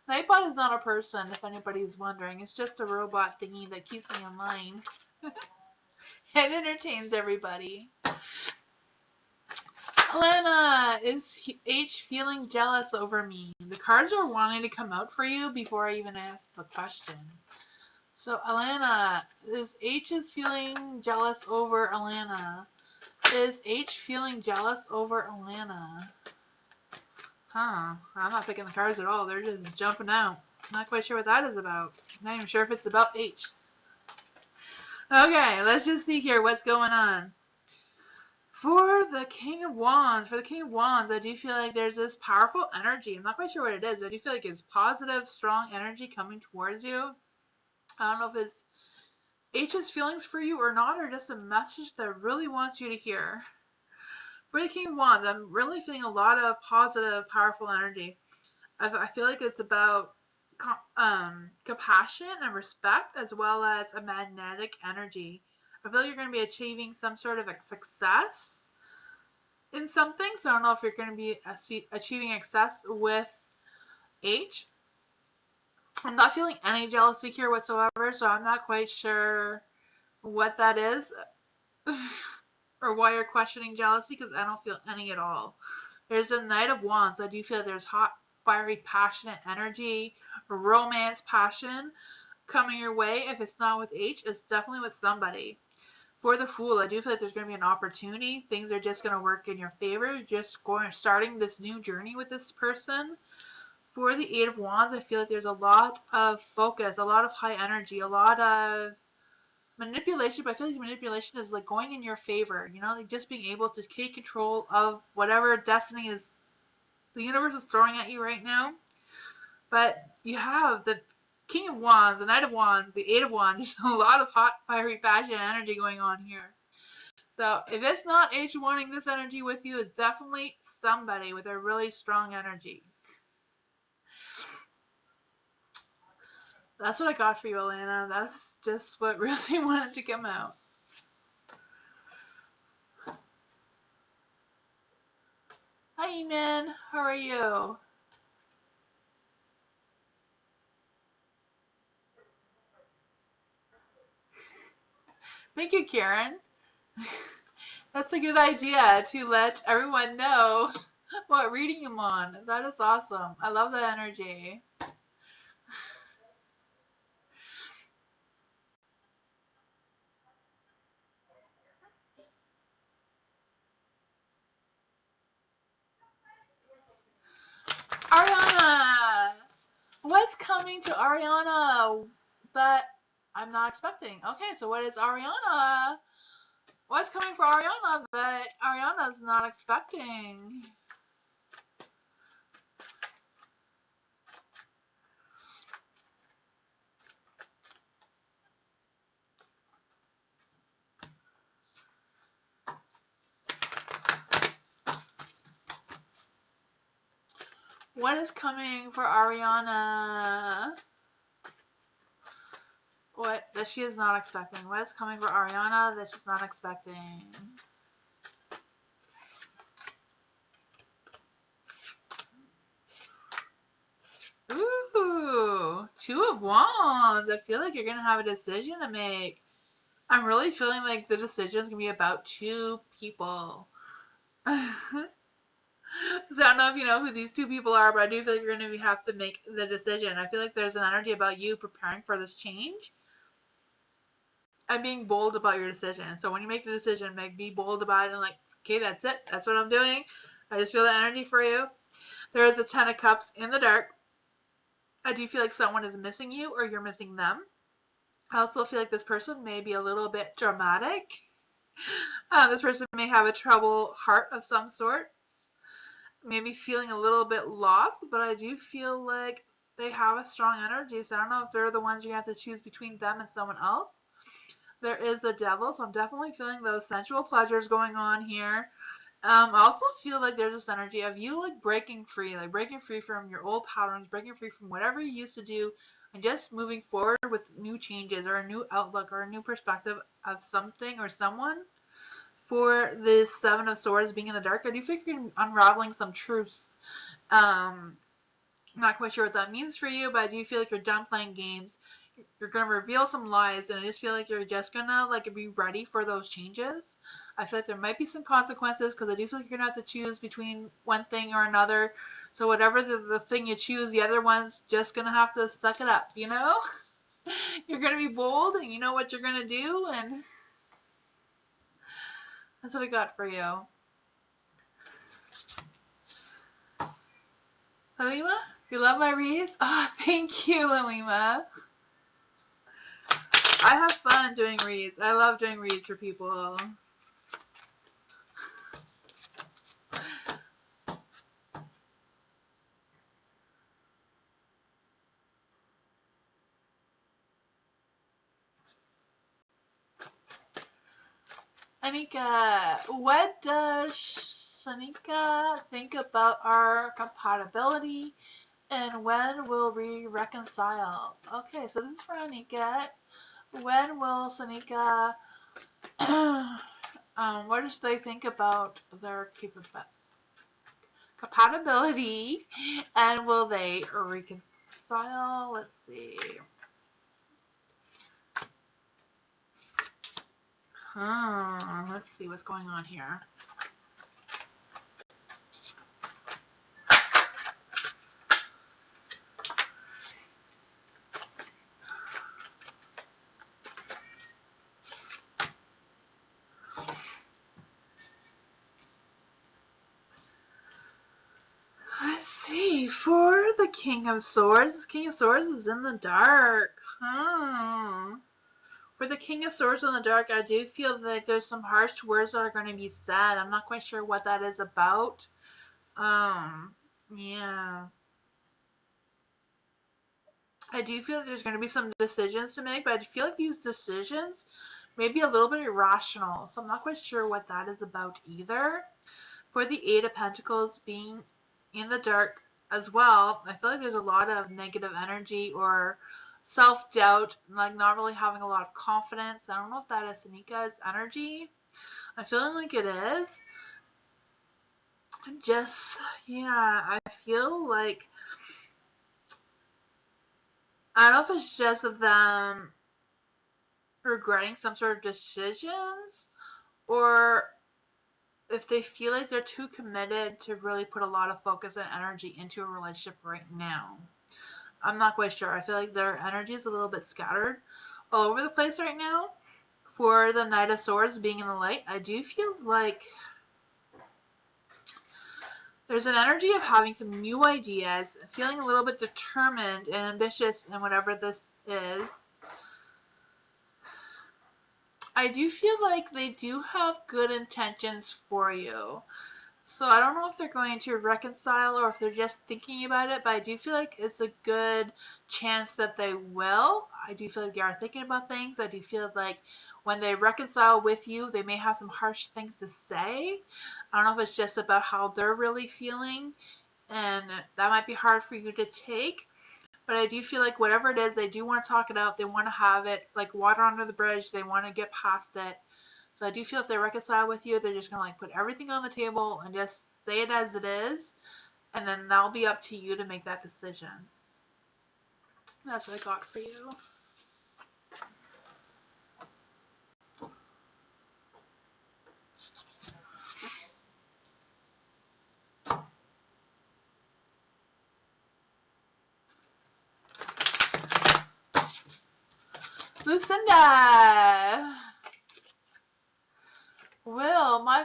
Nightbot is not a person, if anybody's wondering. It's just a robot thingy that keeps me in line. It entertains everybody. Alana, is H feeling jealous over me? The cards are wanting to come out for you before I even ask the question. So, Alana, is H feeling jealous over Alana? Is H feeling jealous over Alana? Huh. I'm not picking the cards at all. They're just jumping out. Not quite sure what that is about. Not even sure if it's about H. Okay, let's just see here what's going on. For the King of Wands, I do feel like there's this powerful energy. I'm not quite sure what it is, but I do feel like it's positive, strong energy coming towards you. I don't know if it's H's feelings for you or not, or just a message that really wants you to hear. For the King of Wands, I'm really feeling a lot of positive, powerful energy. I feel like it's about compassion and respect, as well as a magnetic energy. I feel like you're going to be achieving some sort of a success in something. So I don't know if you're going to be achieving success with H. I'm not feeling any jealousy here whatsoever, so I'm not quite sure what that is or why you're questioning jealousy, because I don't feel any at all. There's a Knight of Wands, so I do feel like there's hot, fiery, passionate energy, romance, passion coming your way. If it's not with H, it's definitely with somebody. For the Fool, I do feel like there's going to be an opportunity. Things are just going to work in your favor. Starting this new journey with this person. For the Eight of Wands, I feel like there's a lot of focus, a lot of high energy, a lot of manipulation, but I feel like manipulation is like going in your favor, like just being able to take control of whatever destiny is the universe is throwing at you right now. But you have the King of Wands, the Knight of Wands, the Eight of Wands. There's a lot of hot, fiery, passion energy going on here. So if it's not H wanting this energy with you, it's definitely somebody with a really strong energy. That's what I got for you, Alana. That's just what really wanted to come out. Hi, Eamon. How are you? Thank you, Karen. That's a good idea to let everyone know what reading I'm on. That is awesome. I love that energy. Ariana! What's coming to Ariana that I'm not expecting? Okay, so what is Ariana? What's coming for Ariana that Ariana's not expecting? What is coming for Ariana? What that she is not expecting? What is coming for Ariana that she's not expecting? Ooh, Two of Wands. I feel like you're gonna have a decision to make. I'm really feeling like the decision is gonna be about two people. So I don't know if you know who these two people are, but I do feel like you're going to have to make the decision. I feel like there's an energy about you preparing for this change and being bold about your decision. So when you make the decision, be bold about it and like, okay, that's it. That's what I'm doing. I just feel the energy for you. There is a Ten of Cups in the dark. I do feel like someone is missing you or you're missing them. I also feel like this person may be a little bit dramatic. This person may have a troubled heart of some sort. Maybe feeling a little bit lost, but I do feel like they have a strong energy. So I don't know if they're the ones you have to choose between them and someone else. There is the devil, so I'm definitely feeling those sensual pleasures going on here. I also feel like there's this energy of you like breaking free from your old patterns, breaking free from whatever you used to do, and just moving forward with new changes or a new outlook or a new perspective of something or someone. For the Seven of Swords being in the dark, I do feel like you're unraveling some truths. I'm not quite sure what that means for you, but I do feel like you're done playing games. You're gonna reveal some lies, and I just feel like you're just gonna like be ready for those changes. I feel like there might be some consequences because I do feel like you're gonna have to choose between one thing or another. So whatever the thing you choose, the other one's just gonna have to suck it up, you know? You're gonna be bold and you know what you're gonna do, and that's what I got for you. Alima, you love my reads? Oh, thank you, Alima. I have fun doing reads. I love doing reads for people. Anika, what does Shanika think about our compatibility and when will we reconcile? Okay, so this is for Anika. When will Shanika, what does they think about their compatibility and will they reconcile? Let's see. Let's see what's going on here. Let's see. For the King of Swords, King of Swords is in the dark. For the King of Swords in the dark, I do feel like there's some harsh words that are going to be said. I'm not quite sure what that is about. Yeah. I do feel like there's going to be some decisions to make, but I feel like these decisions may be a little bit irrational. So I'm not quite sure what that is about either. For the Eight of Pentacles being in the dark as well, I feel like there's a lot of negative energy or self-doubt, like not really having a lot of confidence. I don't know if that is Sanika's energy. I'm feeling like it is. Just, yeah, I feel like, I don't know if it's just them regretting some sort of decisions or if they feel like they're too committed to really put a lot of focus and energy into a relationship right now. I'm not quite sure. I feel like their energy is a little bit scattered all over the place right now. For the Knight of Swords being in the light, I do feel like there's an energy of having some new ideas, feeling a little bit determined and ambitious in whatever this is. I do feel like they do have good intentions for you. So I don't know if they're going to reconcile or if they're just thinking about it, but I do feel like it's a good chance that they will. I do feel like they are thinking about things. I do feel like when they reconcile with you, they may have some harsh things to say. I don't know if it's just about how they're really feeling, and that might be hard for you to take. But I do feel like whatever it is, they do want to talk it out. They want to have it like water under the bridge. They want to get past it. So I do feel if they reconcile with you, they're just going to like put everything on the table and just say it as it is. And then that'll be up to you to make that decision. That's what I got for you. Lucinda, will my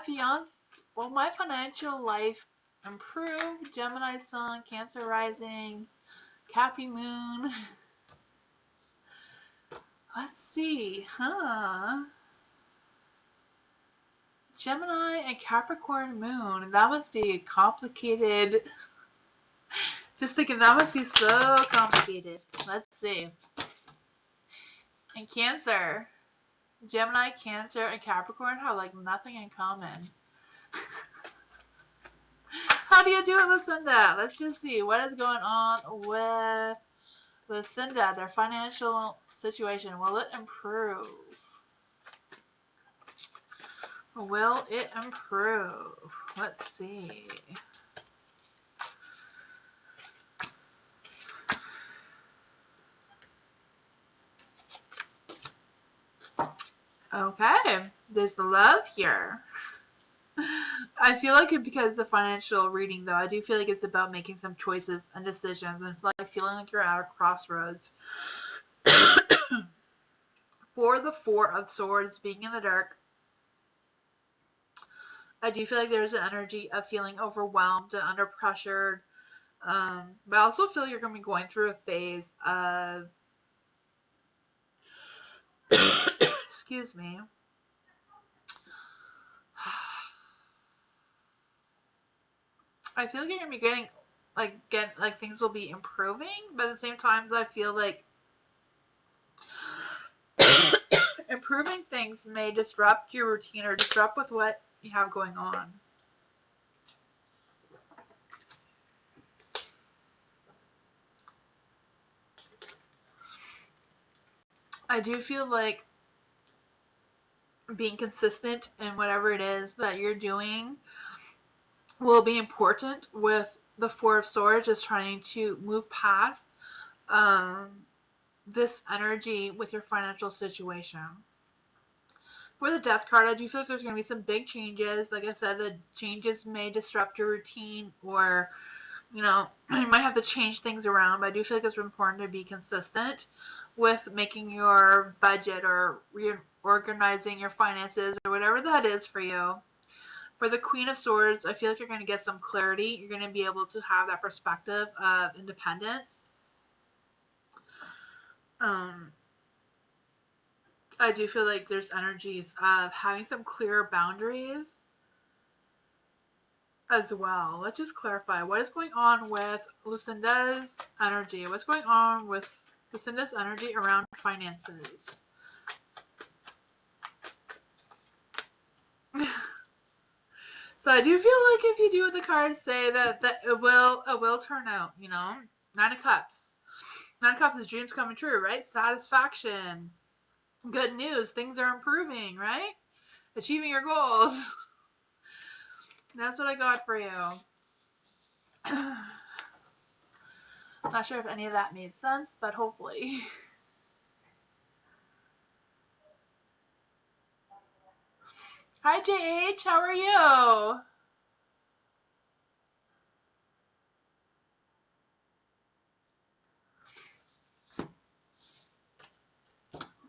financial life improve? Gemini Sun, Cancer Rising, Cappy Moon. Let's see, Gemini and Capricorn Moon. That must be complicated. Just thinking that must be so complicated. Let's see. And Cancer. Gemini, Cancer, and Capricorn have like nothing in common. How do you do it, Lucinda? Let's just see what is going on with Lucinda, their financial situation. Will it improve? Will it improve? Let's see. Okay, there's love here. I feel like it because the financial reading, though, I do feel like it's about making some choices and decisions and like feeling like you're at a crossroads. For the Four of Swords being in the dark, I do feel like there's an energy of feeling overwhelmed and under pressure. But I also feel you're going to be going through a phase of, excuse me, I feel like you're going to be getting, things will be improving, but at the same time, I feel like improving things may disrupt your routine or disrupt with what you have going on. I do feel like being consistent in whatever it is that you're doing will be important with the Four of Swords, just trying to move past this energy with your financial situation. For the Death card, I do feel like there's going to be some big changes. Like I said, the changes may disrupt your routine, or you might have to change things around, but I do feel like it's important to be consistent with making your budget or reorganizing your finances or whatever that is for you. For the Queen of Swords, I feel like you're going to get some clarity. You're going to be able to have that perspective of independence. I do feel like there's energies of having some clearer boundaries as well. Let's just clarify what is going on with Lucinda's energy. What's going on with Lucinda's energy around finances? So I do feel like if you do what the cards say, that it will turn out. Nine of Cups. Nine of Cups is dreams coming true, right? Satisfaction. Good news. Things are improving, right? Achieving your goals. That's what I got for you. Not sure if any of that made sense, but hopefully. Hi, JH. How are you?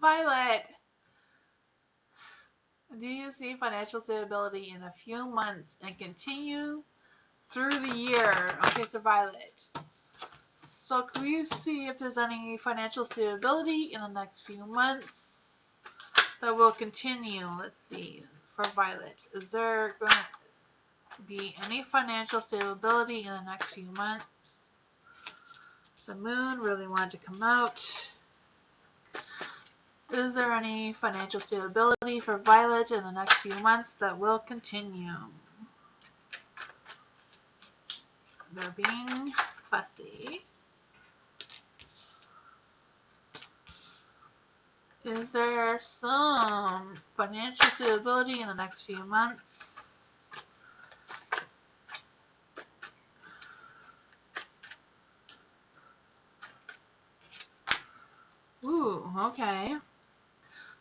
Violet. Do you see financial stability in a few months and continue through the year? Okay, so Violet. So can we see if there's any financial stability in the next few months that will continue? Let's see. For Violet, is there going to be any financial stability in the next few months? The moon really wanted to come out. Is there any financial stability for Violet in the next few months that will continue? They're being fussy. Is there some financial stability in the next few months? Ooh, okay.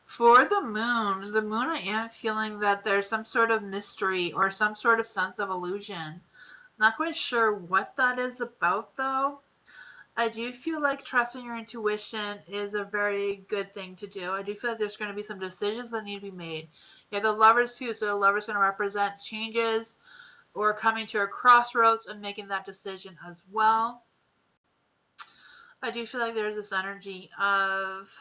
For the moon, I am feeling that there's some sort of mystery or some sort of sense of illusion. Not quite sure what that is about, though. I do feel like trusting your intuition is a very good thing to do. I do feel like there's going to be some decisions that need to be made. Yeah, the lovers too. So the lover's going to represent changes or coming to a crossroads and making that decision as well. I do feel like there's this energy of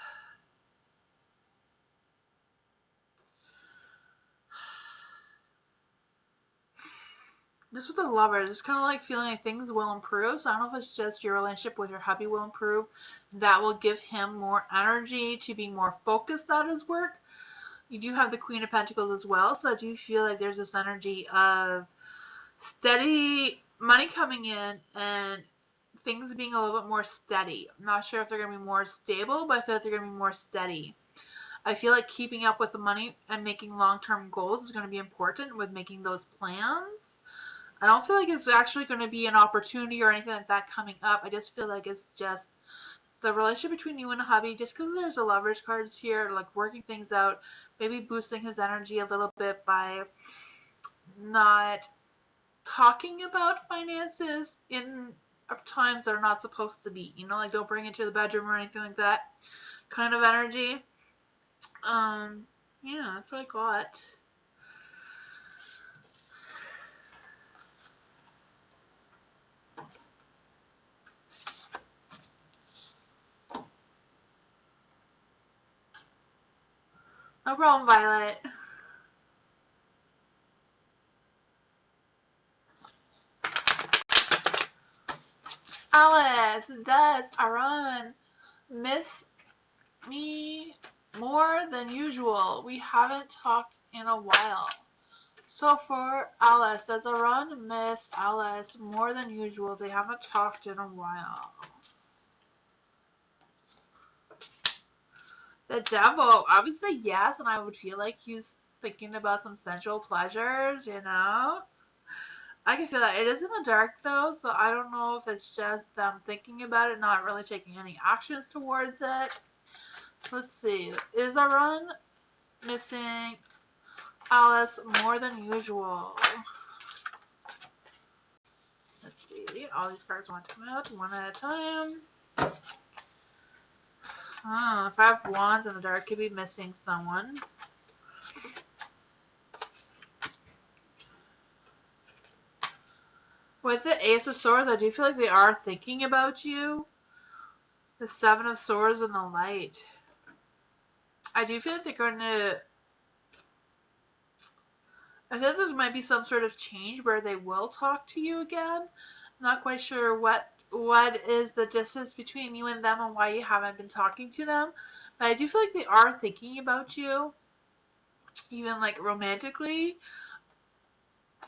just with the lovers, it's kind of like feeling like things will improve. So I don't know if it's just your relationship with your hubby will improve. That will give him more energy to be more focused on his work. You do have the Queen of Pentacles as well, so I do feel like there's this energy of steady money coming in and things being a little bit more steady. I'm not sure if they're going to be more stable, but I feel like they're going to be more steady. I feel like keeping up with the money and making long-term goals is going to be important with making those plans. I don't feel like it's actually going to be an opportunity or anything like that coming up. I just feel like it's just the relationship between you and a hubby, just because there's a lover's cards here, like working things out, maybe boosting his energy a little bit by not talking about finances in times that are not supposed to be, like don't bring it to the bedroom or anything like that kind of energy. Yeah, that's what I got. No problem, Violet. Alice, does Aaron miss me more than usual? We haven't talked in a while. So for Alice, does Aaron miss Alice more than usual? They haven't talked in a while. The devil, I would say yes, and I would feel like he's thinking about some sensual pleasures. I can feel that. It is in the dark though, so I don't know if it's just them thinking about it, not really taking any actions towards it. Let's see. Is Aaron missing Alice more than usual? Let's see. All these cards want to come out one at a time. Five Wands in the dark could be missing someone. With the Ace of Swords, I do feel like they are thinking about you. The Seven of Swords and the Light. I do feel like they're going to... I feel like there might be some sort of change where they will talk to you again. I'm not quite sure what is the distance between you and them and why you haven't been talking to them. But I do feel like they are thinking about you, even like romantically.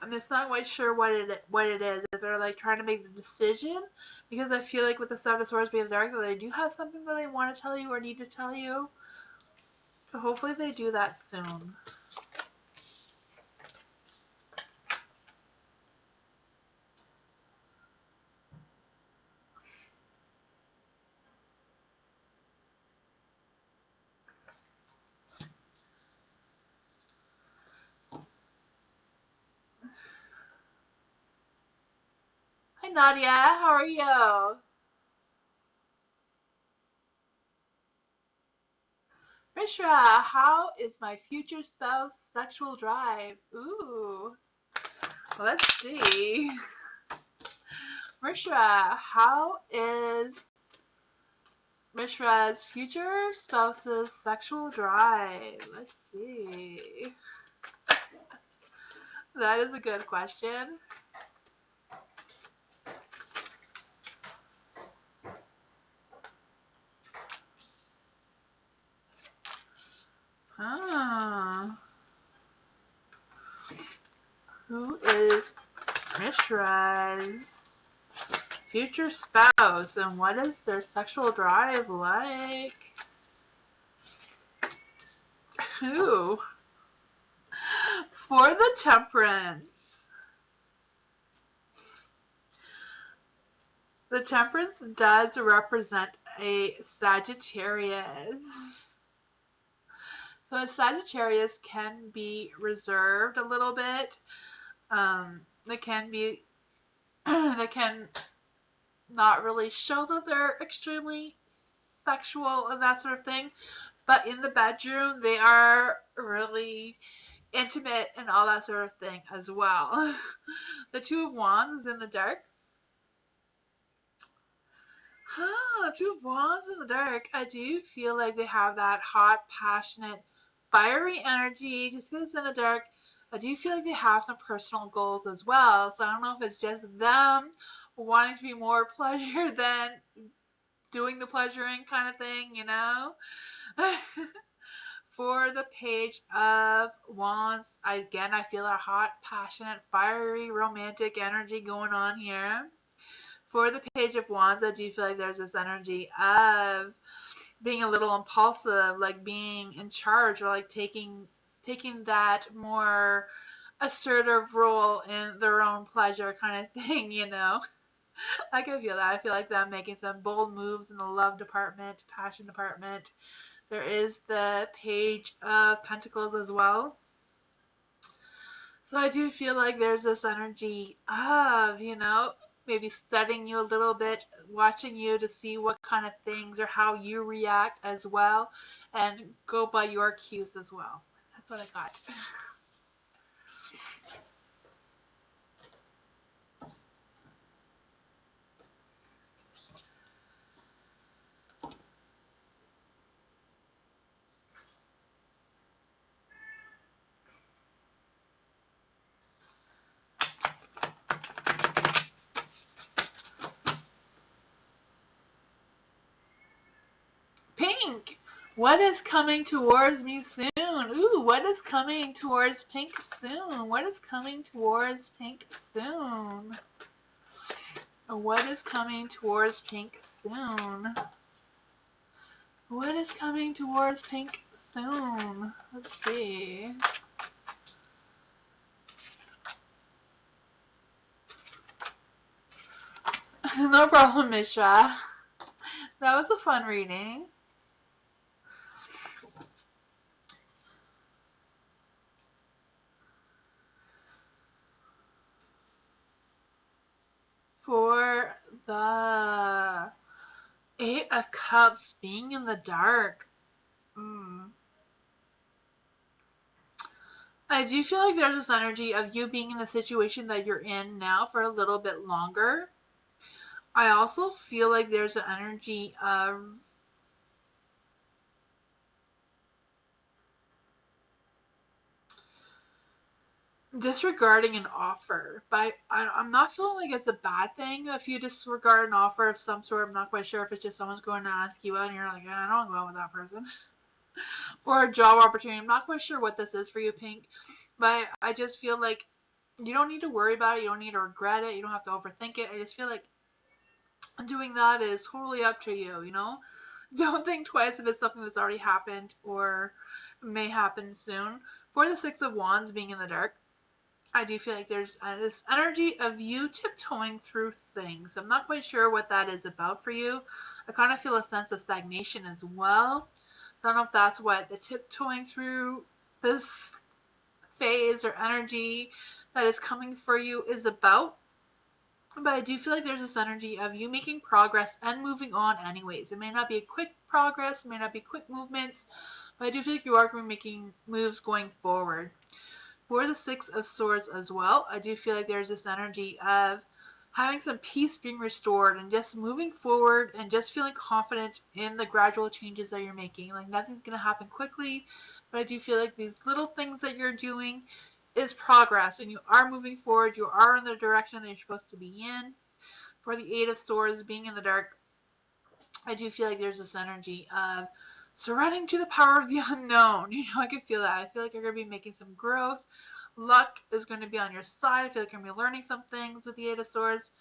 I'm just not quite sure what it is. If they're like trying to make the decision, because I feel like with the Seven of Swords being dark, that they do have something that they want to tell you or need to tell you. So hopefully they do that soon. Hi Nadia, how are you? Mishra, how is my future spouse sexual drive? Ooh, let's see. Mishra, how is Mishra's future spouse's sexual drive? Let's see. That is a good question. Who is Mishra's future spouse and what is their sexual drive like? Ooh. For the Temperance. The Temperance does represent a Sagittarius. So a Sagittarius can be reserved a little bit. They can not really show that they're extremely sexual and that sort of thing. But in the bedroom, they are really intimate and all that sort of thing as well. The Two of Wands in the dark. Two of Wands in the dark. I do feel like they have that hot, passionate, fiery energy. Just because it's in the dark, I do feel like they have some personal goals as well. So I don't know if it's just them wanting to be more pleasure than doing the pleasuring kind of thing, you know? For the Page of Wands, again, I feel a hot, passionate, fiery, romantic energy going on here. For the Page of Wands, I do feel like there's this energy of being a little impulsive, like being in charge, or like taking that more assertive role in their own pleasure kind of thing, you know. I can feel that. I feel like them making some bold moves in the love department, passion department. There is the Page of Pentacles as well. So I do feel like there's this energy of, you know, maybe studying you a little bit, watching you to see what kind of things or how you react as well, and go by your cues as well. That's what I got. Pink! What is coming towards me soon? Ooh, what is coming towards Pink soon? What is coming towards Pink soon? What is coming towards Pink soon? What is coming towards Pink soon? Let's see. No problem, Mishra. That was a fun reading. For the Eight of Cups being in the dark. I do feel like there's this energy of you being in the situation that you're in now for a little bit longer. I also feel like there's an energy of disregarding an offer, but I'm not feeling like it's a bad thing if you disregard an offer of some sort. I'm not quite sure if it's just someone's going to ask you out and you're like, I don't go with that person. Or a job opportunity. I'm not quite sure what this is for you, Pink, but I just feel like you don't need to worry about it. You don't need to regret it. You don't have to overthink it. I just feel like doing that is totally up to you, you know? Don't think twice if it's something that's already happened or may happen soon. For the Six of Wands being in the dark, I do feel like there's this energy of you tiptoeing through things. I'm not quite sure what that is about for you. I kind of feel a sense of stagnation as well. I don't know if that's what the tiptoeing through this phase or energy that is coming for you is about. But I do feel like there's this energy of you making progress and moving on anyways. It may not be a quick progress, it may not be quick movements, but I do feel like you are going to be making moves going forward. For the Six of Swords as well, I do feel like there's this energy of having some peace being restored and just moving forward and just feeling confident in the gradual changes that you're making. Like nothing's going to happen quickly, but I do feel like these little things that you're doing is progress and you are moving forward. You are in the direction that you're supposed to be in. For the Eight of Swords being in the dark, I do feel like there's this energy of surrendering to the power of the unknown. You know, I can feel that. I feel like you're going to be making some growth. Luck is going to be on your side. I feel like you're going to be learning some things with the Eight of Swords.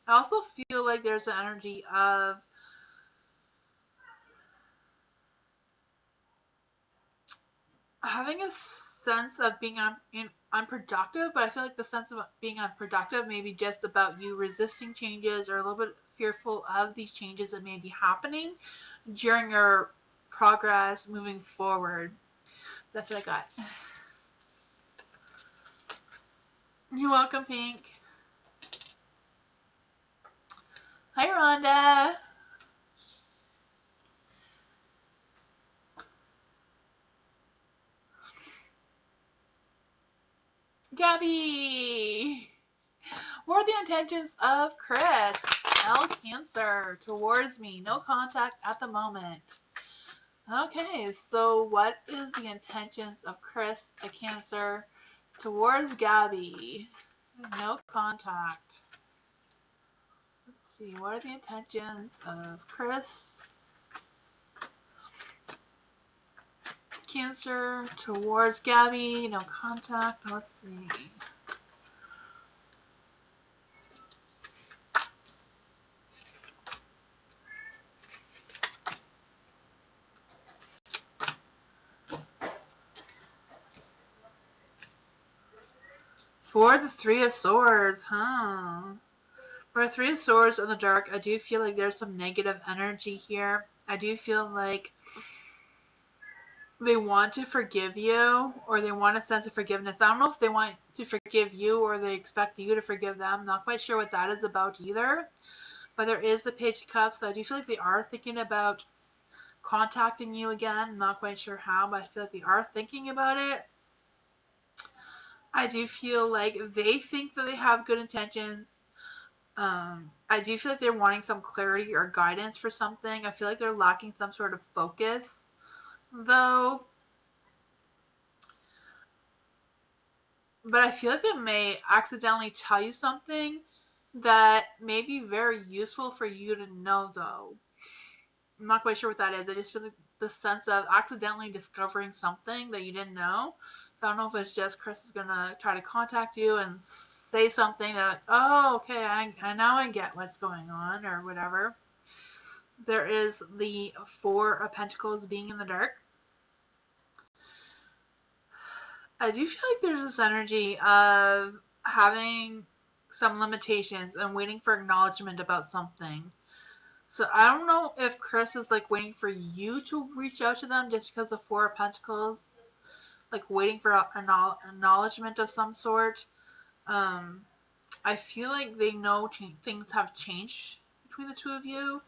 I also feel like there's an energy of having a sense of being unproductive, but I feel like the sense of being unproductive may be just about you resisting changes or a little bit fearful of these changes that may be happening during your progress moving forward. That's what I got. You're welcome, Pink. Hi, Rhonda. Gabby. What are the intentions of Chris? L Cancer towards me. No contact at the moment. Okay, so what is the intentions of Chris, a Cancer, towards Gabby? No contact. Let's see, what are the intentions of Chris, Cancer, towards Gabby? No contact. Let's see. For the Three of Swords, huh? For Three of Swords in the dark, I do feel like there's some negative energy here. I do feel like they want to forgive you, or they want a sense of forgiveness. I don't know if they want to forgive you or they expect you to forgive them. Not quite sure what that is about either. But there is the Page of Cups, so I do feel like they are thinking about contacting you again. Not quite sure how, but I feel like they are thinking about it. I do feel like they think that they have good intentions. I do feel like they're wanting some clarity or guidance for something. I feel like they're lacking some sort of focus, though. But I feel like they may accidentally tell you something that may be very useful for you to know, though. I'm not quite sure what that is. I just feel like the sense of accidentally discovering something that you didn't know. So I don't know if it's just Chris is gonna try to contact you and say something that, oh, okay, I now I get what's going on or whatever. There is the Four of Pentacles being in the dark. I do feel like there's this energy of having some limitations and waiting for acknowledgement about something. So I don't know if Chris is like waiting for you to reach out to them just because of Four of Pentacles, like waiting for acknowledgement of some sort. Um, I feel like they know things have changed between the two of you.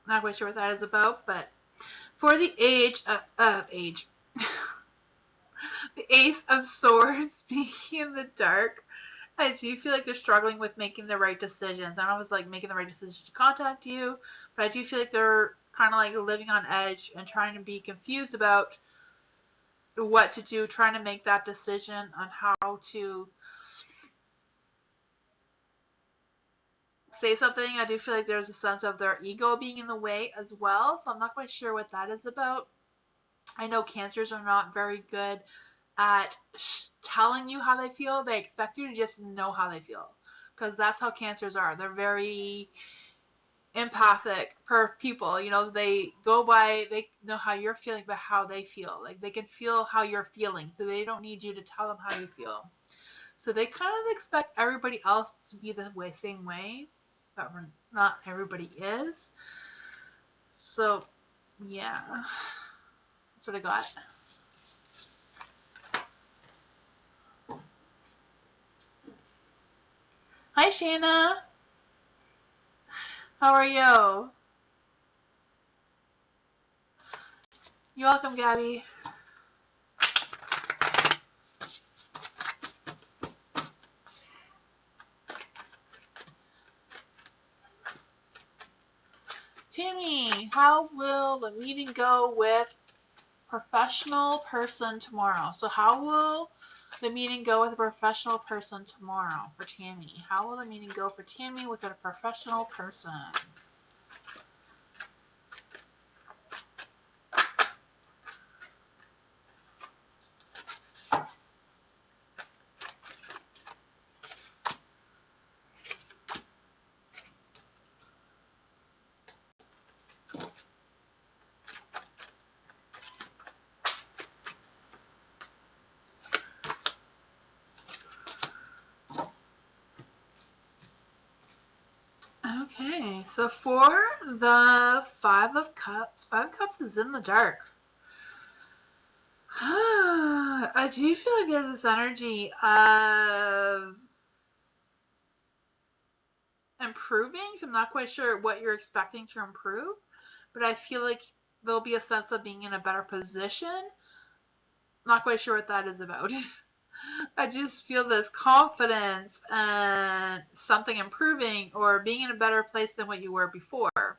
Not quite sure what that is about, but for the the Ace of Swords being in the dark, I do feel like they're struggling with making the right decisions. I don't know if it's like making the right decision to contact you, but I do feel like they're kind of like living on edge and trying to be confused about what to do, trying to make that decision on how to say something. I do feel like there's a sense of their ego being in the way as well, so I'm not quite sure what that is about. I know cancers are not very good at telling you how they feel. They expect you to just know how they feel because that's how cancers are. They're very empathic per people. You know, they go by, they know how you're feeling, but how they feel. Like they can feel how you're feeling, so they don't need you to tell them how you feel. So they kind of expect everybody else to be the same way, but not everybody is. So yeah, that's what I got. Hi Shayna, how are you? You're welcome, Gabby. Tammy, how will the meeting go with professional person tomorrow? So how will the meeting go with a professional person tomorrow for Tammy? How will the meeting go for Tammy with a professional person? Okay, so for the Five of Cups is in the dark. I do feel like there's this energy of improving. So I'm not quite sure what you're expecting to improve, but I feel like there'll be a sense of being in a better position. Not quite sure what that is about. I just feel this confidence and something improving or being in a better place than what you were before.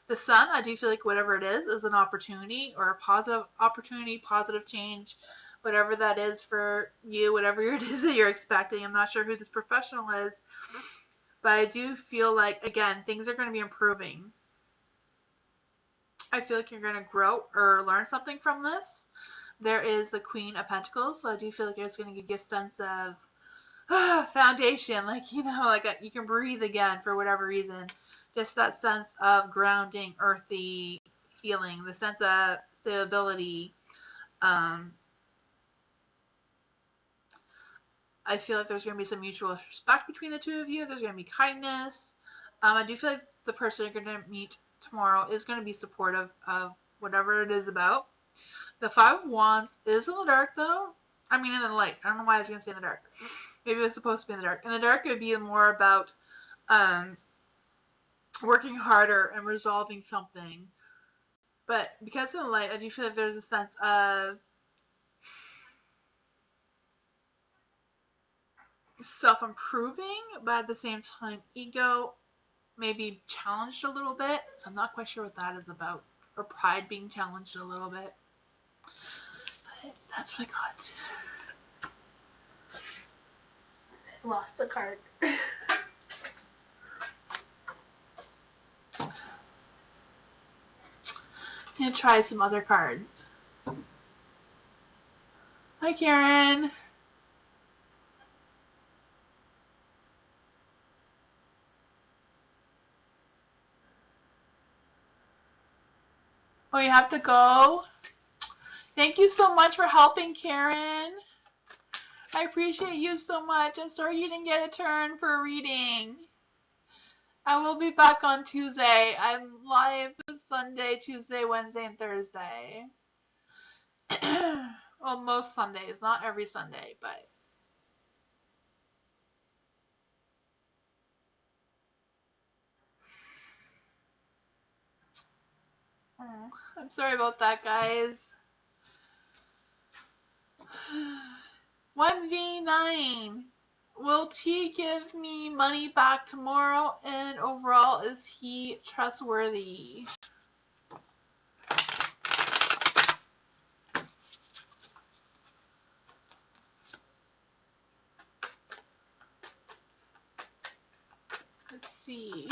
The sun, I do feel like whatever it is an opportunity or a positive opportunity, positive change, whatever that is for you, whatever it is that you're expecting. I'm not sure who this professional is, but I do feel like, again, things are going to be improving. I feel like you're going to grow or learn something from this. There is the Queen of Pentacles, so I do feel like it's going to give you a sense of foundation, like, like you can breathe again for whatever reason. Just that sense of grounding, earthy feeling, the sense of stability. I feel like there's going to be some mutual respect between the two of you. There's going to be kindness. I do feel like the person you're going to meet tomorrow is going to be supportive of whatever it is about. The Five of Wands is in the dark, though. I mean, in the light. I don't know why I was going to say in the dark. Maybe it was supposed to be in the dark. In the dark, it would be more about working harder and resolving something. But because in the light, I do feel like there's a sense of self-improving, but at the same time, ego may be challenged a little bit. So I'm not quite sure what that is about. Or pride being challenged a little bit. But that's what I got. I lost the card. I'm going to try some other cards. Hi, Karen. Oh, you have to go? Thank you so much for helping, Karen. I appreciate you so much. I'm sorry you didn't get a turn for a reading. I will be back on Tuesday. I'm live Sunday, Tuesday, Wednesday, and Thursday. Well, most Sundays, not every Sunday, but I'm sorry about that, guys. 1v9. Will T give me money back tomorrow? And overall, is he trustworthy? Let's see.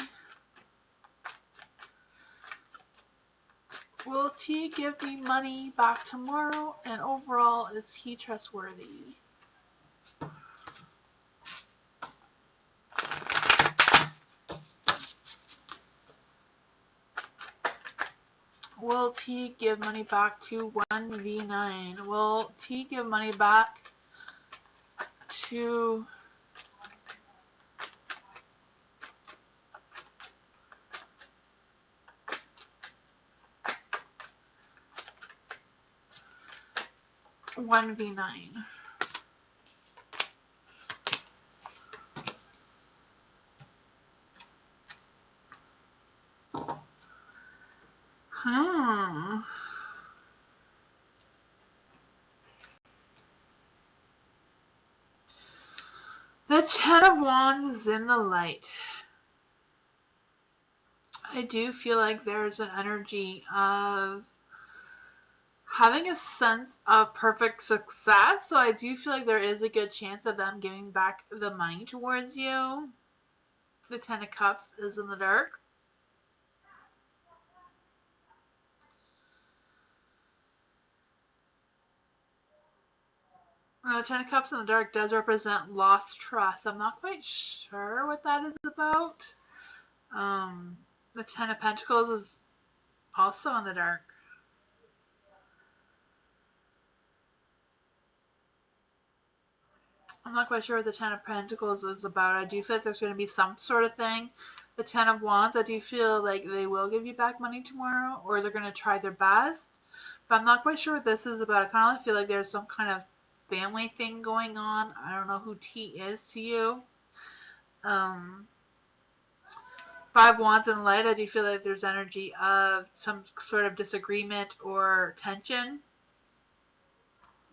Will T give me money back tomorrow? And overall, is he trustworthy? Will T give money back to 1v9? Will T give money back to 1v9? The Ten of Wands is in the light. I do feel like there's an energy of having a sense of perfect success. So I do feel like there is a good chance of them giving back the money towards you. The Ten of Cups is in the dark. The Ten of Cups in the dark does represent lost trust. I'm not quite sure what that is about. The Ten of Pentacles is also in the dark. I'm not quite sure what the Ten of Pentacles is about. I do feel like there's going to be some sort of thing. The Ten of Wands, I do feel like they will give you back money tomorrow, or they're going to try their best. But I'm not quite sure what this is about. I kind of feel like there's some kind of family thing going on. I don't know who T is to you. Five Wands in light, I do feel like there's energy of some sort of disagreement or tension.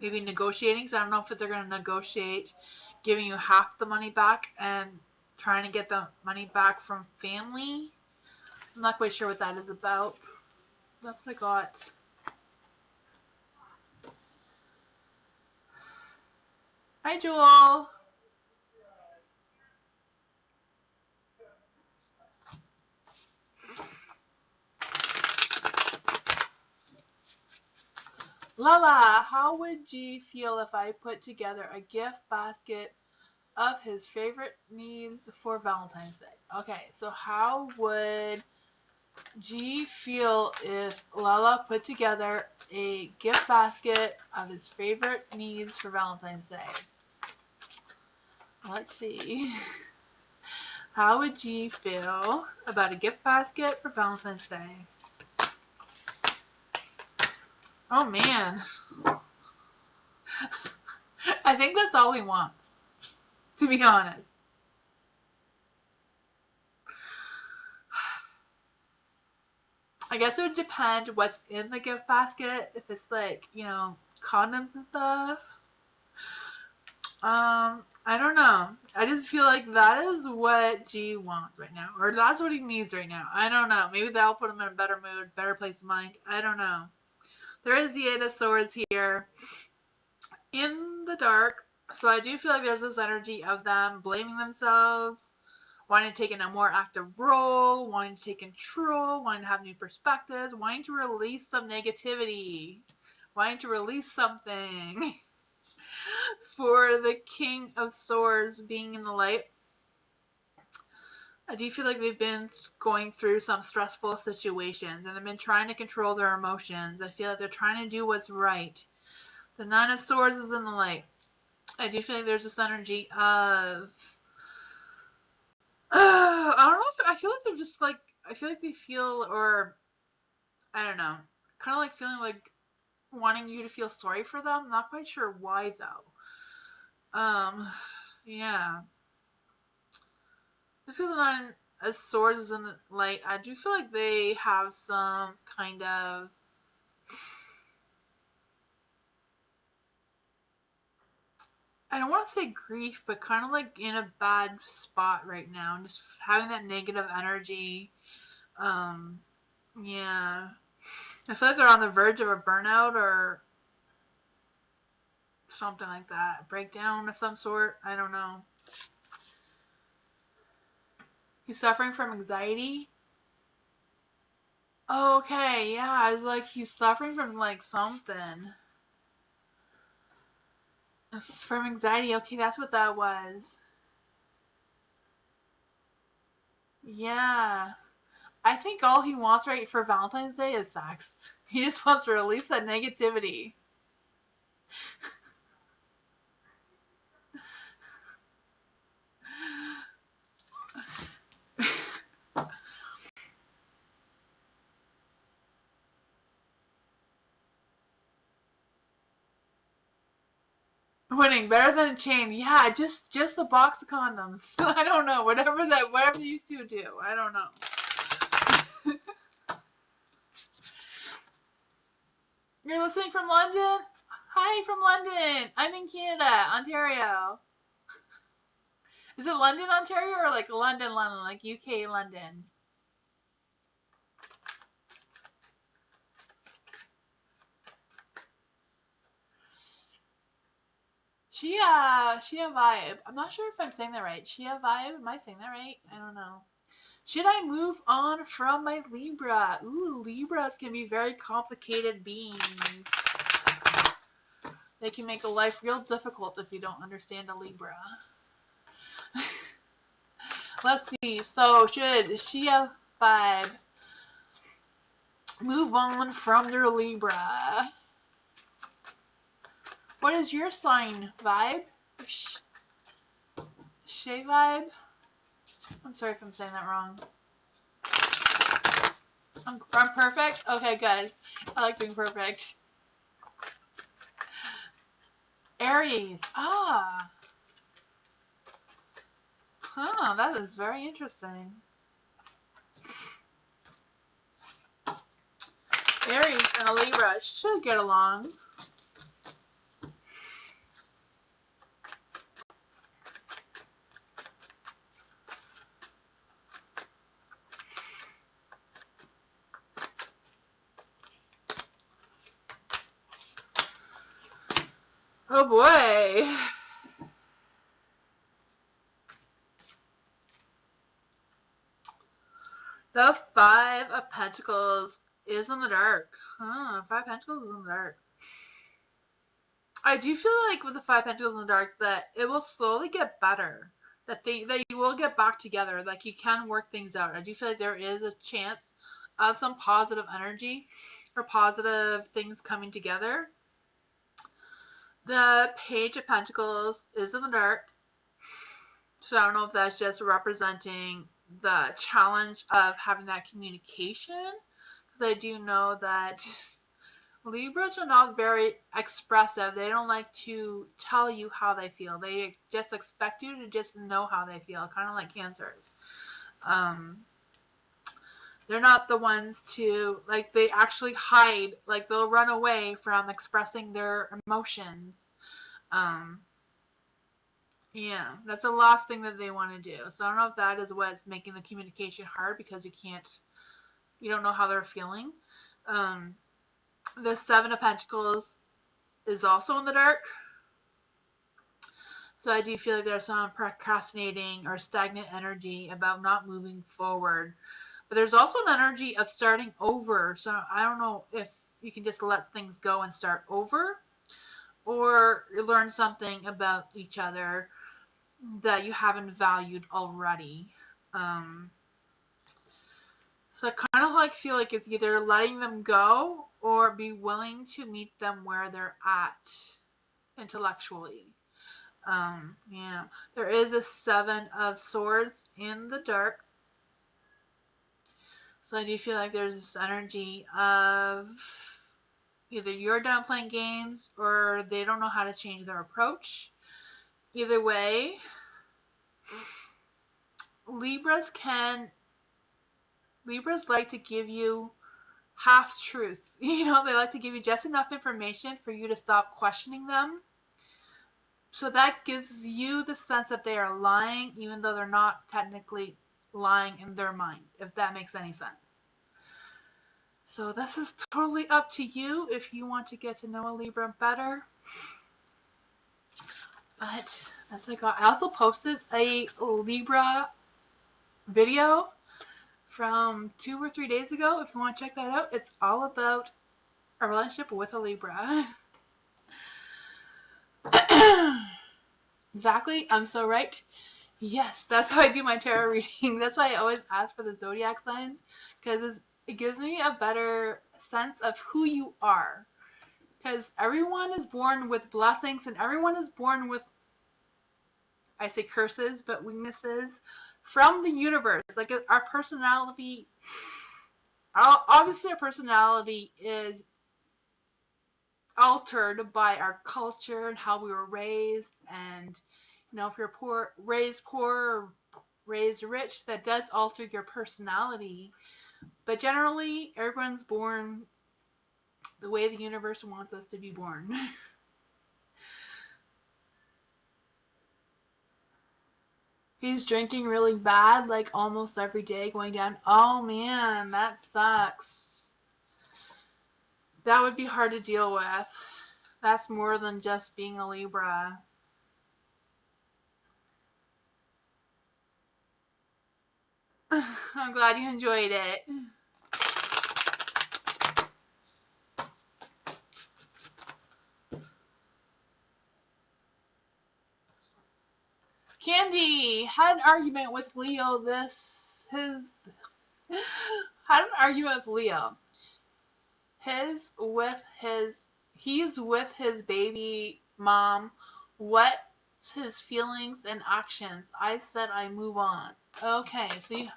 Maybe negotiating. So I don't know if they're going to negotiate giving you half the money back and trying to get the money back from family. I'm not quite sure what that is about. That's what I got. Hi, Jewel. Lala, how would G feel if I put together a gift basket of his favorite needs for Valentine's Day? Okay, so how would G feel if Lala put together a gift basket of his favorite needs for Valentine's Day? Let's see. How would G feel about a gift basket for Valentine's Day? Oh man. I think that's all he wants, to be honest. I guess it would depend what's in the gift basket. If it's like, condoms and stuff. I don't know. I just feel like that is what G wants right now. Or that's what he needs right now. I don't know. Maybe that'll put him in a better mood, better place of mind. I don't know. There is the Eight of Swords here in the dark. So I do feel like there's this energy of them blaming themselves, wanting to take in a more active role, wanting to take control, wanting to have new perspectives, wanting to release some negativity, wanting to release something. For the King of Swords being in the light, I do feel like they've been going through some stressful situations and they've been trying to control their emotions. I feel like they're trying to do what's right. The Nine of Swords is in the light. I do feel like there's this energy of I don't know if I feel like they're just like I feel like they feel or I don't know, kind of like feeling like wanting you to feel sorry for them. Not quite sure why though. Yeah. Just because the Nine of Swords is in the light, I do feel like they have some kind of I don't want to say grief, but kind of like in a bad spot right now, and just having that negative energy. Um, yeah. I feel like they're on the verge of a burnout or something like that. A breakdown of some sort. I don't know. He's suffering from anxiety. Oh, okay, yeah. I was like, he's suffering from like something. From anxiety. Okay, that's what that was. Yeah. I think all he wants right for Valentine's Day is sex. He just wants to release that negativity. Winning better than a chain. Yeah, just a box of condoms. I don't know. Whatever you two do. I don't know. You're listening from London? Hi from London. I'm in Canada, Ontario. Is it London, Ontario, or like London, London, like UK, London? Shia vibe. I'm not sure if I'm saying that right. Shia vibe. Am I saying that right? I don't know. Should I move on from my Libra? Ooh, Libras can be very complicated beings. They can make a life real difficult if you don't understand a Libra. Let's see. So, should Shia vibe move on from their Libra? What is your sign, vibe? Shay vibe? I'm sorry if I'm saying that wrong. I'm perfect? Okay, good. I like being perfect. Aries. Ah. Huh, that is very interesting. Aries and a Libra should get along. Oh boy. The Five of Pentacles is in the dark. Five of Pentacles is in the dark. I do feel like with the Five of Pentacles in the dark that it will slowly get better. That you will get back together. Like you can work things out. I do feel like there is a chance of some positive energy or positive things coming together. The Page of Pentacles is in the dark. So I don't know if that's just representing the challenge of having that communication. Because I do know that Libras are not very expressive. They don't like to tell you how they feel. They just expect you to just know how they feel, kind of like Cancers. They're not the ones to, like, they actually hide. Like, they'll run away from expressing their emotions. Yeah, that's the last thing that they want to do. So I don't know if that is what's making the communication hard because you don't know how they're feeling. The Seven of Pentacles is also in the dark. So I do feel like there's some procrastinating or stagnant energy about not moving forward. But there's also an energy of starting over. So I don't know if you can just let things go and start over, or learn something about each other that you haven't valued already. So I kind of like feel like it's either letting them go or be willing to meet them where they're at intellectually. Yeah, there is a Seven of Swords in the dark. So I do feel like there's this energy of either you're done playing games or they don't know how to change their approach. Either way, Libras like to give you half truth. They like to give you just enough information for you to stop questioning them. So that gives you the sense that they are lying, even though they're not technically lying in their mind, if that makes any sense. So this is totally up to you if you want to get to know a Libra better. But that's what I got. I also posted a Libra video from 2 or 3 days ago. If you want to check that out, it's all about a relationship with a Libra. Exactly, I'm so right. Yes, that's how I do my tarot reading. That's why I always ask for the zodiac signs, because it gives me a better sense of who you are. Because everyone is born with blessings, and everyone is born with, I say curses, but weaknesses from the universe. Like our personality, obviously our personality is altered by our culture and how we were raised, and if you're raised poor or raised rich, that does alter your personality. But generally, everyone's born the way the universe wants us to be born. He's drinking really bad, like almost every day, going down. Oh man, that sucks. That would be hard to deal with. That's more than just being a Libra. I'm glad you enjoyed it. Candy had an argument with Leo. Had an argument with Leo. He's with his baby mom. What's his feelings and actions? I said I move on. Okay, see.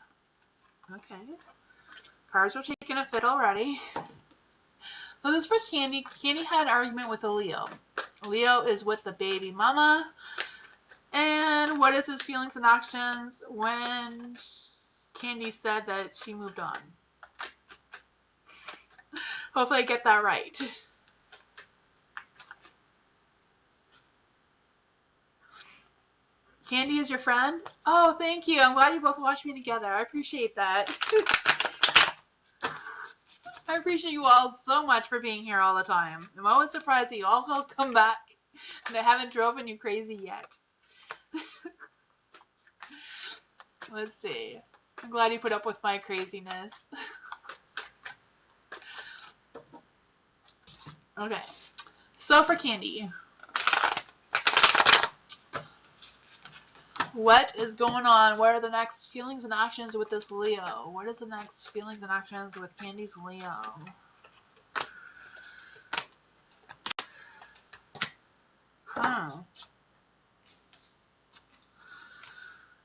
Okay. Cards are taking a fit already. So this is for Candy. Candy had an argument with a Leo. Leo is with the baby mama. And what is his feelings and actions when Candy said that she moved on? Hopefully I get that right. Candy is your friend? Oh, thank you. I'm glad you both watched me together. I appreciate that. I appreciate you all so much for being here all the time. I'm always surprised that you all will come back and I haven't driven you crazy yet. Let's see. I'm glad you put up with my craziness. Okay. So for Candy, what is going on? What are the next feelings and actions with this Leo? What is the next feelings and actions with Candy's Leo? Huh.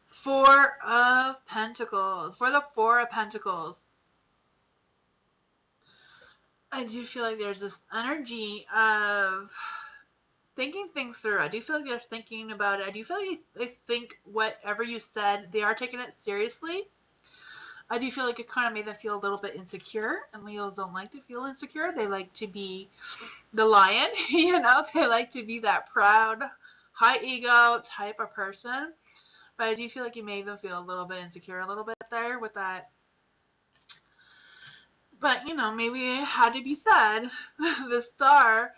Four of Pentacles. For the Four of Pentacles, I do feel like there's this energy of thinking things through. I do feel like they're thinking about it. I do feel like they think whatever you said, they are taking it seriously. I do feel like it kind of made them feel a little bit insecure, and Leos don't like to feel insecure. They like to be the lion, you know? They like to be that proud, high ego type of person. But I do feel like you made them feel a little bit insecure a little bit there with that. But, you know, maybe it had to be said. The star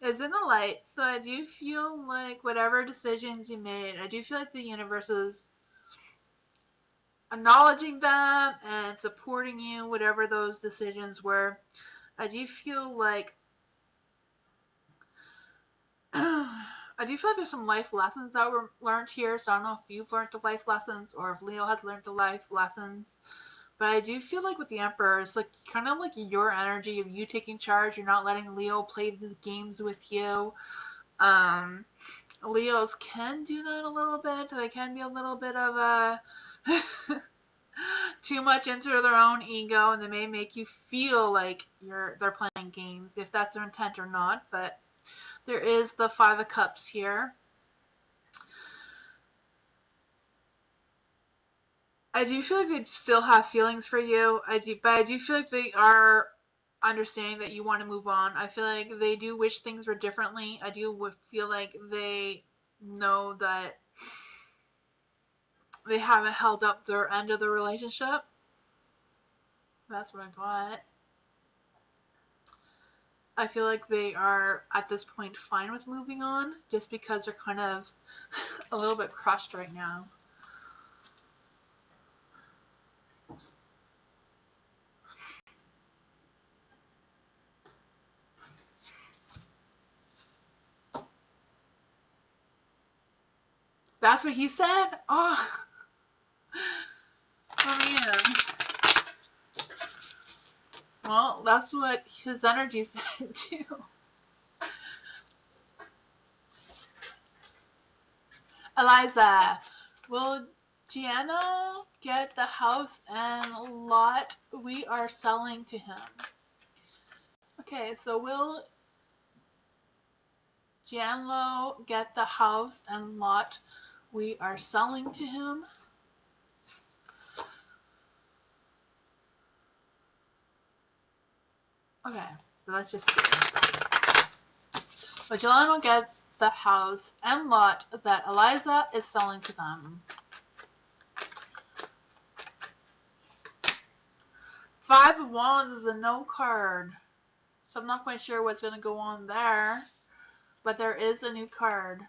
is in the light. So I do feel like whatever decisions you made, I do feel like the universe is acknowledging them and supporting you, whatever those decisions were. I do feel like I do feel like there's some life lessons that were learned here. So I don't know if you've learned the life lessons or if Leo has learned the life lessons. But I do feel like with the Emperor, it's like kind of like your energy of you taking charge. You're not letting Leo play the games with you. Leos can do that a little bit. They can be a little bit of a too much into their own ego, and they may make you feel like they're playing games, if that's their intent or not. But there is the Five of Cups here. I do feel like they still have feelings for you. But I do feel like they are understanding that you want to move on. I feel like they do wish things were differently. I do feel like they know that they haven't held up their end of the relationship. That's what I got. I feel like they are at this point fine with moving on, just because they're kind of a little bit crushed right now. That's what he said? Oh, oh man. Well, that's what his energy said too. Eliza, will Giano get the house and lot we are selling to him? Okay, so will Gianlo get the house and lot we are selling to him? Okay, so let's just see. Will Gianlo get the house and lot that Eliza is selling to them? Five of Wands is a no card, so I'm not quite sure what's going to go on there, but there is a new card.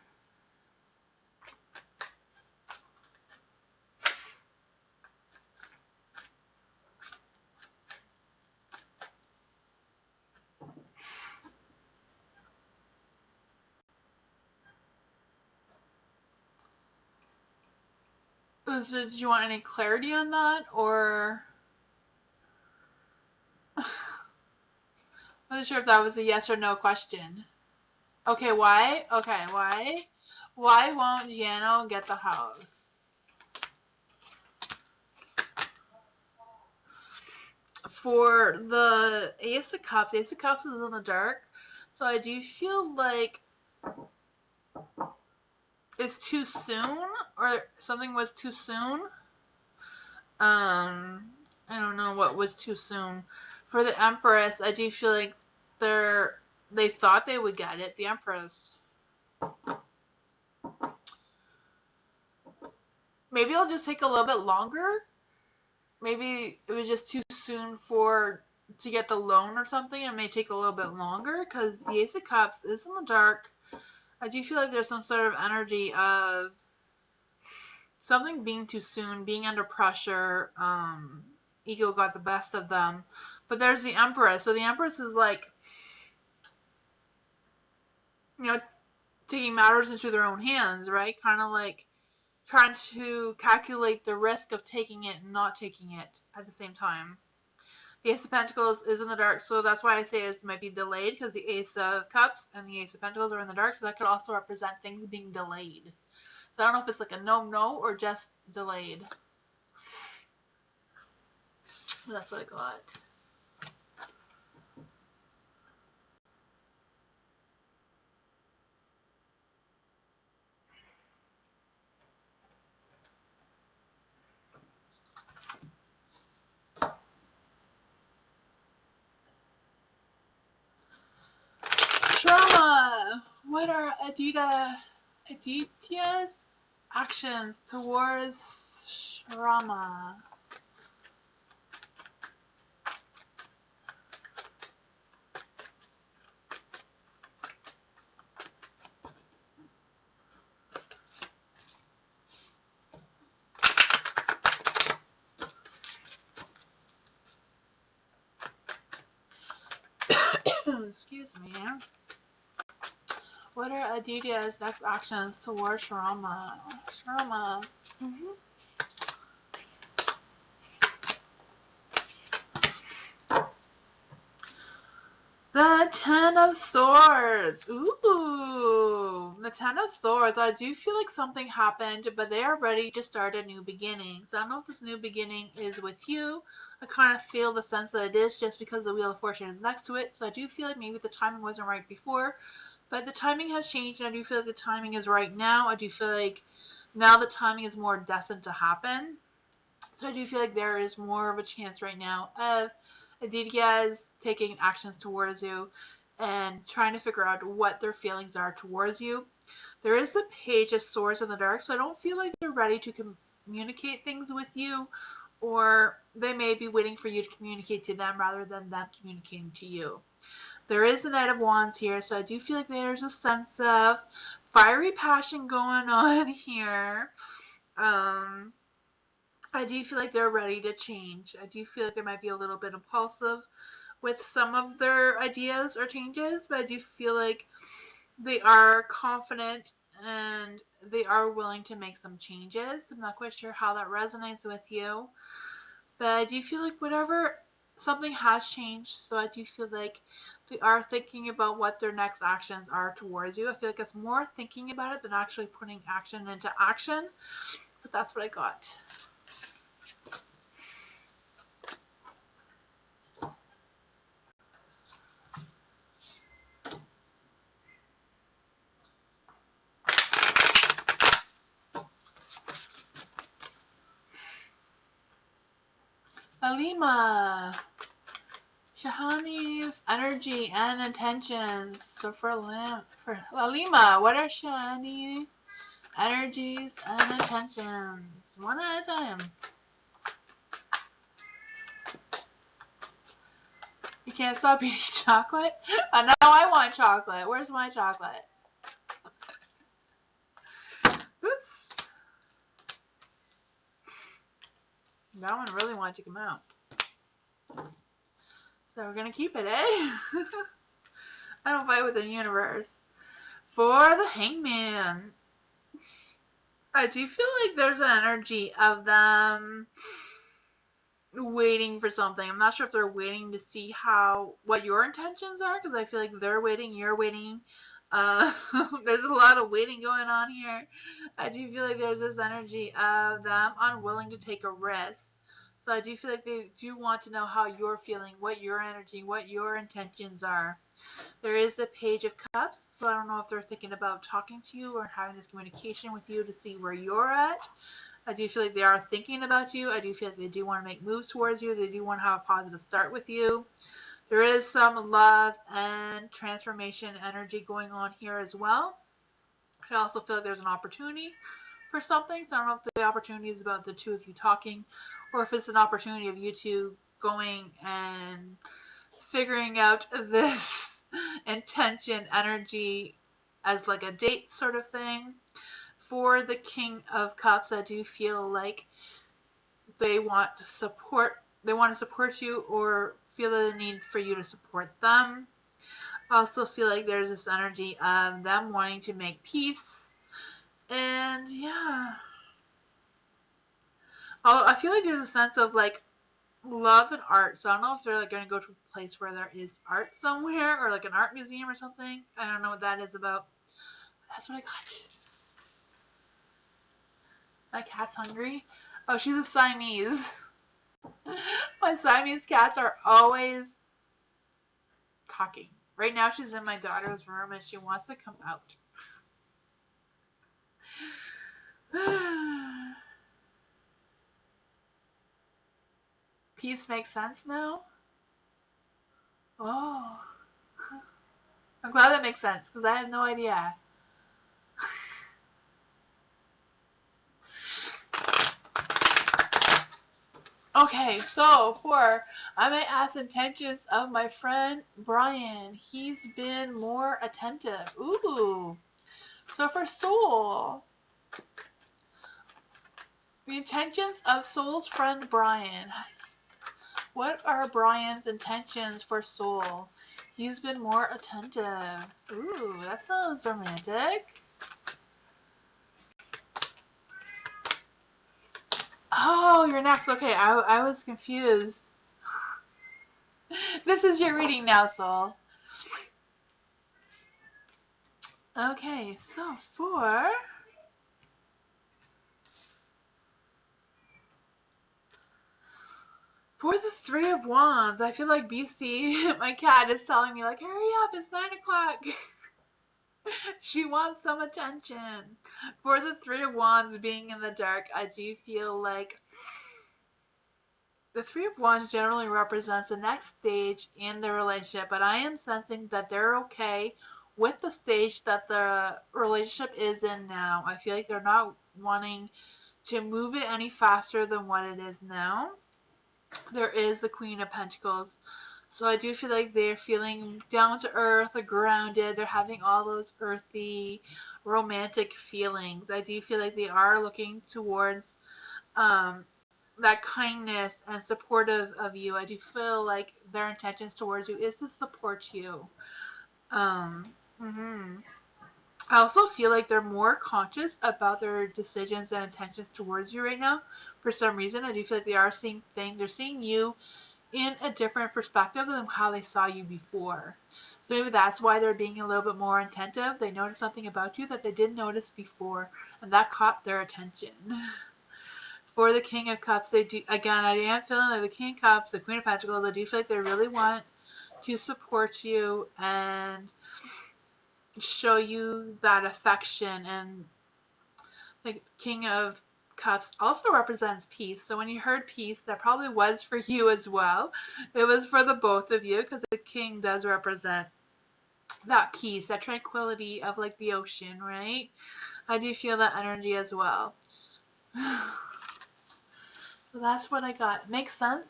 Did you want any clarity on that, or I wasn't sure if that was a yes or no question. Okay, why? Okay, why? Why won't Giano get the house? For the Ace of Cups is in the dark, so I do feel like it's too soon, or something was too soon. I don't know what was too soon. For the Empress, I do feel like they thought they would get it. The Empress. Maybe it'll just take a little bit longer. Maybe it was just too soon to get the loan or something. It may take a little bit longer because the Ace of Cups is in the dark. I do feel like there's some sort of energy of something being too soon, being under pressure. Ego got the best of them. But there's the Empress. So the Empress is like, you know, taking matters into their own hands, right? Kind of like trying to calculate the risk of taking it and not taking it at the same time. The Ace of Pentacles is in the dark, so that's why I say this might be delayed, because the Ace of Cups and the Ace of Pentacles are in the dark, so that could also represent things being delayed. So I don't know if it's like a no or just delayed. But that's what I got. Trauma! What are Aditya's actions towards trauma? Excuse me. What are Aditya's next actions towards trauma? Trauma. The Ten of Swords. Ooh, the Ten of Swords. I do feel like something happened, but they are ready to start a new beginning. So I don't know if this new beginning is with you. I kind of feel the sense that it is just because the Wheel of Fortune is next to it. So I do feel like maybe the timing wasn't right before, but the timing has changed, and I do feel like the timing is right now. I do feel like now the timing is more destined to happen. So I do feel like there is more of a chance right now of Aditya's taking actions towards you and trying to figure out what their feelings are towards you. There is a Page of Swords in the dark, so I don't feel like they're ready to communicate things with you, or they may be waiting for you to communicate to them rather than them communicating to you. There is a Knight of Wands here, so I do feel like there's a sense of fiery passion going on here. I do feel like they're ready to change. I do feel like they might be a little bit impulsive with some of their ideas or changes, but I do feel like they are confident and they are willing to make some changes. I'm not quite sure how that resonates with you, but I do feel like something has changed, so I do feel like they are thinking about what their next actions are towards you. I feel like it's more thinking about it than actually putting action into action, but that's what I got. Alima, Shahani's energy and intentions. So for Alima, what are Shahani's energies and intentions? One at a time. You can't stop eating chocolate? I know I want chocolate. Where's my chocolate? Oops. That one really wanted to come out. So we're gonna keep it, eh? I don't fight with the universe. For the Hangman, I do feel like there's an energy of them waiting for something. I'm not sure if they're waiting to see what your intentions are, because I feel like they're waiting, you're waiting. There's a lot of waiting going on here. I do feel like there's this energy of them unwilling to take a risk. So I do feel like they do want to know how you're feeling, what your energy, what your intentions are. There is a Page of Cups, so I don't know if they're thinking about talking to you or having this communication with you to see where you're at. I do feel like they are thinking about you. I do feel like they do want to make moves towards you. They do want to have a positive start with you. There is some love and transformation energy going on here as well. I also feel like there's an opportunity for something. So I don't know if the opportunity is about the two of you talking, or if it's an opportunity of you two going and figuring out this intention energy as like a date sort of thing. For the King of Cups, I do feel like they want to support you, or feel the need for you to support them. I also feel like there's this energy of them wanting to make peace. And yeah, I feel like there's a sense of like love and art. So I don't know if they're like going to go to a place where there is art somewhere, or like an art museum or something. I don't know what that is about. That's what I got. My cat's hungry. Oh, she's a Siamese. My Siamese cats are always talking. Right now she's in my daughter's room and she wants to come out. Peace makes sense now? Oh. I'm glad that makes sense, because I have no idea. Okay, so I may ask intentions of my friend Brian. He's been more attentive. Ooh. So for Soul, the intentions of Soul's friend Brian. What are Brian's intentions for Soul? He's been more attentive. Ooh, that sounds romantic. Oh, you're next. Okay, I was confused. This is your reading now, Soul. Okay, so for the Three of Wands, I feel like Beastie, my cat, is telling me like, hurry up, it's 9 o'clock. She wants some attention. For the Three of Wands being in the dark, I do feel like the Three of Wands generally represents the next stage in the relationship, but I am sensing that they're okay with the stage that the relationship is in now. I feel like they're not wanting to move it any faster than what it is now. There is the Queen of Pentacles. So I do feel like they're feeling down to earth, grounded. They're having all those earthy, romantic feelings. I do feel like they are looking towards that kindness and supportive of you. I do feel like their intentions towards you is to support you. Um, mm-hmm. I also feel like they're more conscious about their decisions and intentions towards you right now. For some reason, I do feel like they are seeing things. They're seeing you in a different perspective than how they saw you before. So maybe that's why they're being a little bit more attentive. They noticed something about you that they didn't notice before, and that caught their attention. For the King of Cups, they do, again, I am feeling like the King of Cups, the Queen of Pentacles, I do feel like they really want to support you and show you that affection. And the King of Cups also represents peace. So when you heard peace, that probably was for you as well. It was for the both of you, because the King does represent that peace, that tranquility of like the ocean, right? I do feel that energy as well. So that's what I got. Makes sense?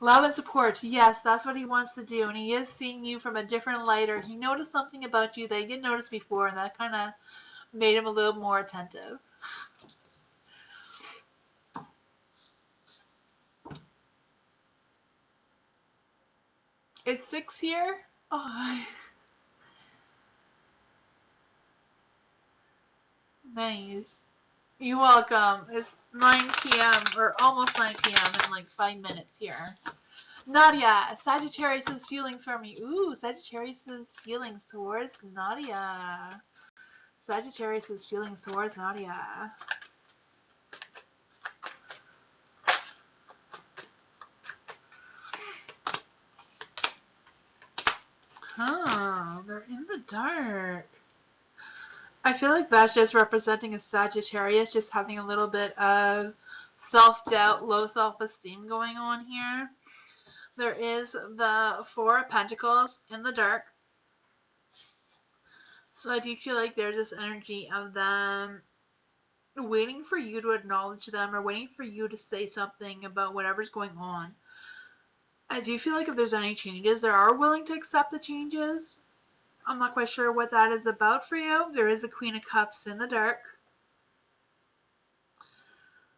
Love and support. Yes, that's what he wants to do. And he is seeing you from a different light, or he noticed something about you that he didn't notice before, and that kind of made him a little more attentive. It's 6 here? Oh, nice. You're welcome. It's 9 p.m. or almost 9 p.m. in like 5 minutes here. Nadia, Sagittarius's feelings for me. Ooh, Sagittarius's feelings towards Nadia. Sagittarius's feelings towards Nadia. Huh, they're in the dark. I feel like that's just representing a Sagittarius just having a little bit of self-doubt, low self-esteem going on here. There is the Four of Pentacles in the dark. So I do feel like there's this energy of them waiting for you to acknowledge them or waiting for you to say something about whatever's going on. I do feel like if there's any changes, they are willing to accept the changes. I'm not quite sure what that is about for you. There is a Queen of Cups in the dark.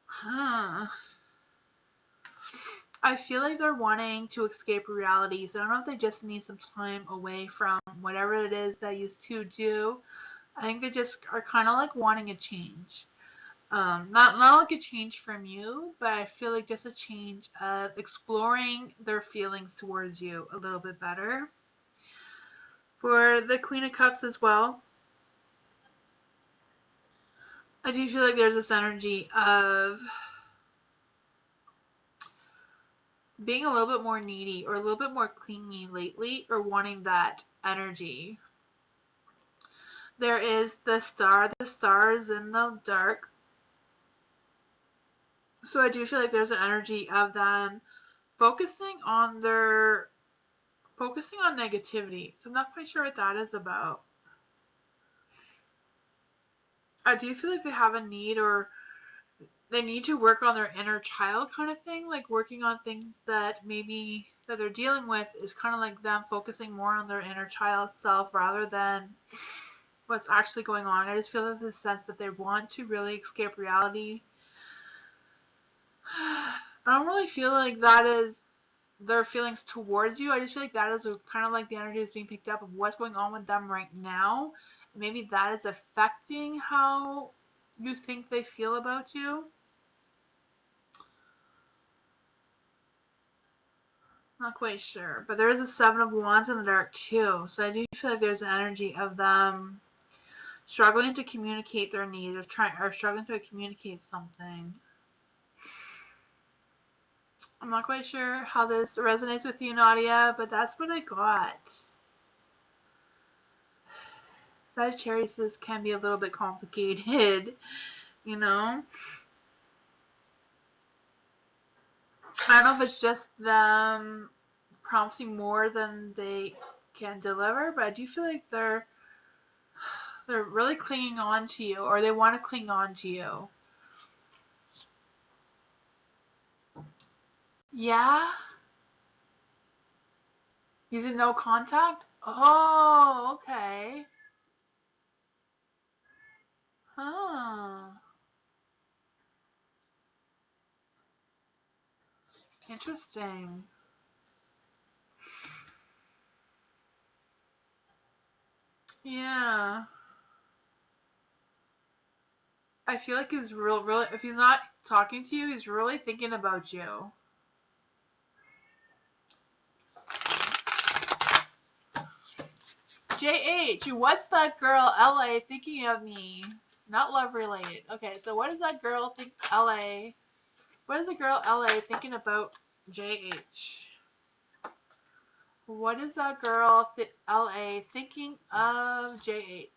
Huh. I feel like they're wanting to escape reality, so I don't know if they just need some time away from whatever it is they used to do. I think they just are kind of like wanting a change. Not like a change from you, but I feel like just a change of exploring their feelings towards you a little bit better. For the Queen of Cups as well, I do feel like there's this energy of being a little bit more needy or a little bit more clingy lately or wanting that energy. There is the star. The star is in the dark. So I do feel like there's an energy of them focusing on negativity. So I'm not quite sure what that is about. I do feel like they have a need or they need to work on their inner child kind of thing, like working on things that maybe that they're dealing with is kind of like them focusing more on their inner child self rather than what's actually going on. I just feel like the sense that they want to really escape reality. I don't really feel like that is their feelings towards you. I just feel like that is kind of like the energy that's being picked up of what's going on with them right now. Maybe that is affecting how you think they feel about you. Not quite sure, but there is a Seven of Wands in the dark too. So I do feel like there's an energy of them struggling to communicate their needs or struggling to communicate something. I'm not quite sure how this resonates with you, Nadia, but that's what I got. Sagittarius can be a little bit complicated, you know? I don't know if it's just them promising more than they can deliver, but I do feel like they're really clinging on to you, or they want to cling on to you. Yeah? Using no contact? Oh, okay. Huh. Interesting. Yeah. I feel like he's really, if he's not talking to you, he's really thinking about you. JH, what's that girl LA thinking of me? Not love related. Okay, so what does that girl think LA? What is the girl LA thinking about JH? What is that girl LA thinking of JH?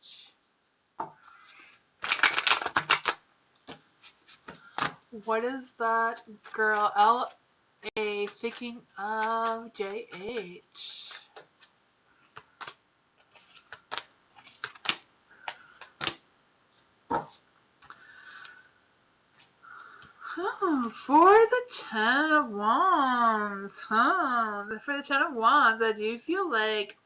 What is that girl LA thinking of JH? For the Ten of Wands, for the Ten of Wands, I do feel like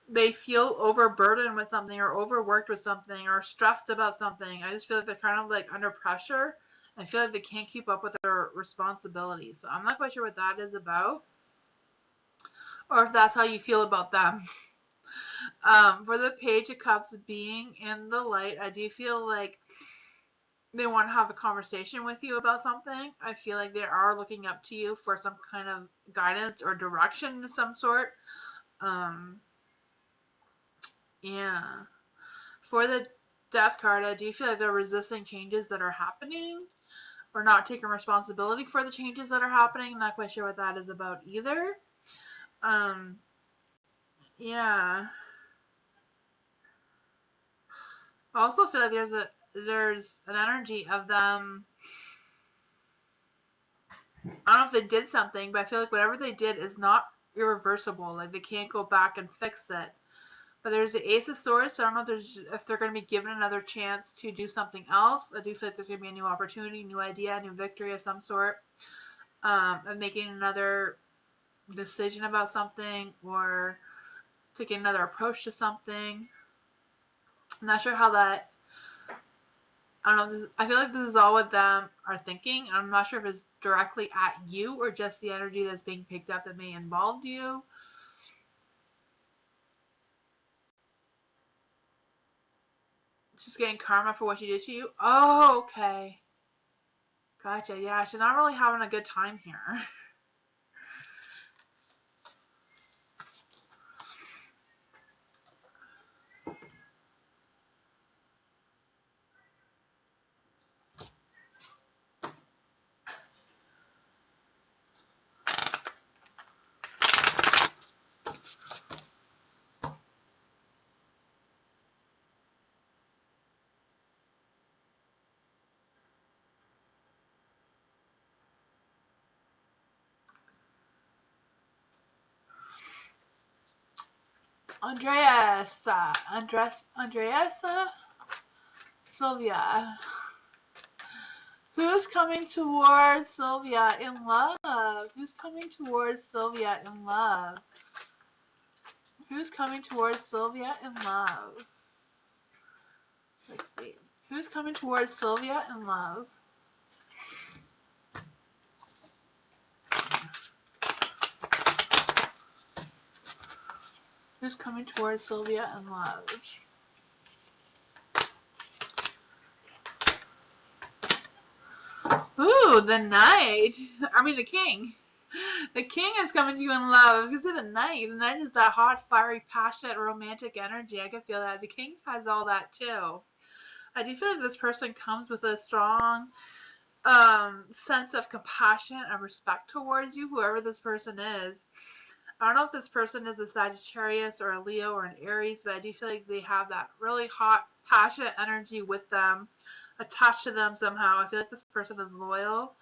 they feel overburdened with something or overworked with something or stressed about something. I just feel like they're kind of like under pressure. I feel like they can't keep up with their responsibilities. So I'm not quite sure what that is about or if that's how you feel about them. For the Page of Cups being in the light, I do feel like they want to have a conversation with you about something. I feel like they are looking up to you for some kind of guidance or direction of some sort. Um, yeah. For the Death card, I do feel like they're resisting changes that are happening or not taking responsibility for the changes that are happening. I'm not quite sure what that is about either. Yeah. I also feel like there's an energy of them. I don't know if they did something, but I feel like whatever they did is not irreversible. Like they can't go back and fix it. But there's the Ace of Swords, so I don't know if they're going to be given another chance to do something else. I do feel like there's going to be a new opportunity, new idea, new victory of some sort, of making another decision about something or taking another approach to something. I'm not sure how that. I don't know. I feel like this is all what them are thinking. I'm not sure if it's directly at you or just the energy that's being picked up that may involve you. Just getting karma for what she did to you. Oh, okay. Gotcha. Yeah, she's not really having a good time here. Andreasa, Sylvia. Who's coming towards Sylvia in love? Who's coming towards Sylvia in love? Who's coming towards Sylvia in love? Let's see. Who's coming towards Sylvia in love? Who's coming towards Sylvia in love? Ooh, the knight. I mean the king. The king is coming to you in love. I was gonna say the knight. The knight is that hot, fiery, passionate, romantic energy. I can feel that. The king has all that too. I do feel like this person comes with a strong sense of compassion and respect towards you, whoever this person is. I don't know if this person is a Sagittarius or a Leo or an Aries, but I do feel like they have that really hot, passionate energy with them, attached to them somehow. I feel like this person is loyal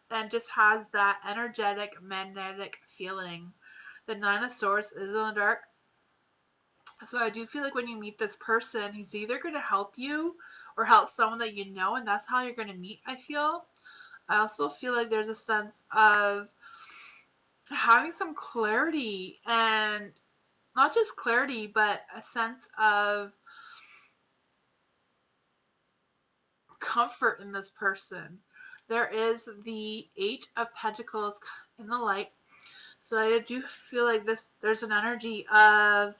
and just has that energetic, magnetic feeling. The Nine of Swords is in the dark. So I do feel like when you meet this person, he's either going to help you or help someone that you know, and that's how you're going to meet, I feel. I also feel like there's a sense of having some clarity, and not just clarity, but a sense of comfort in this person. There is the Eight of Pentacles in the light. So I do feel like there's an energy of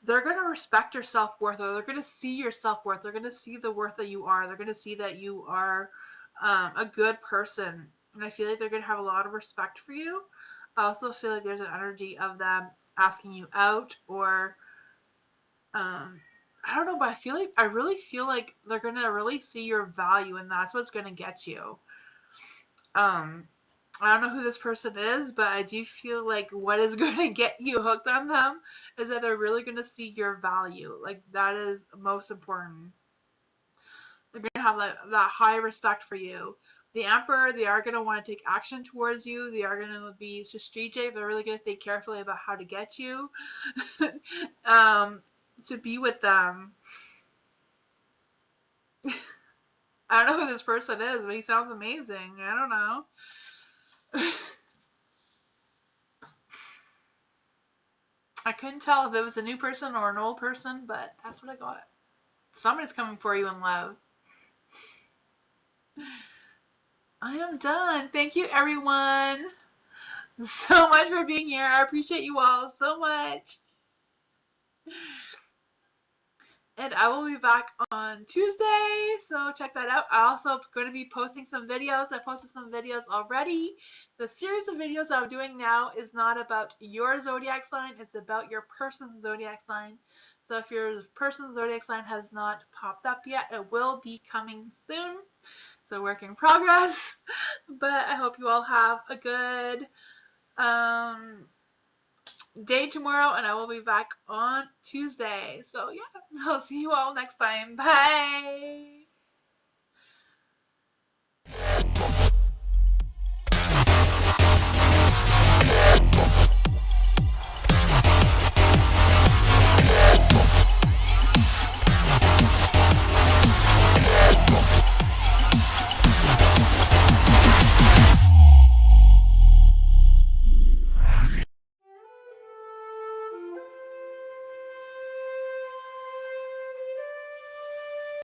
they're going to respect your self-worth, or they're going to see your self-worth. They're going to see the worth that you are. They're going to see that you are a good person. And I feel like they're going to have a lot of respect for you. I also feel like there's an energy of them asking you out, or I don't know, but I really feel like they're going to really see your value, and that's what's going to get you. Um, I don't know who this person is, but I do feel like what is going to get you hooked on them is that they're really going to see your value. Like, that is most important. They're going to have that high respect for you. The Emperor, they are going to want to take action towards you. They are going to be strategic. They're really going to think carefully about how to get you to be with them. I don't know who this person is, but he sounds amazing. I don't know. I couldn't tell if it was a new person or an old person, but that's what I got. Somebody's coming for you in love. I am done. Thank you, everyone, so much for being here. I appreciate you all so much. And I will be back on Tuesday, so check that out. I also going to be posting some videos. I posted some videos already. The series of videos I'm doing now is not about your zodiac sign. It's about your person's zodiac sign. So if your person's zodiac sign has not popped up yet, it will be coming soon. It's a work in progress. But I hope you all have a good day tomorrow, and I will be back on Tuesday. So yeah, I'll see you all next time. Bye.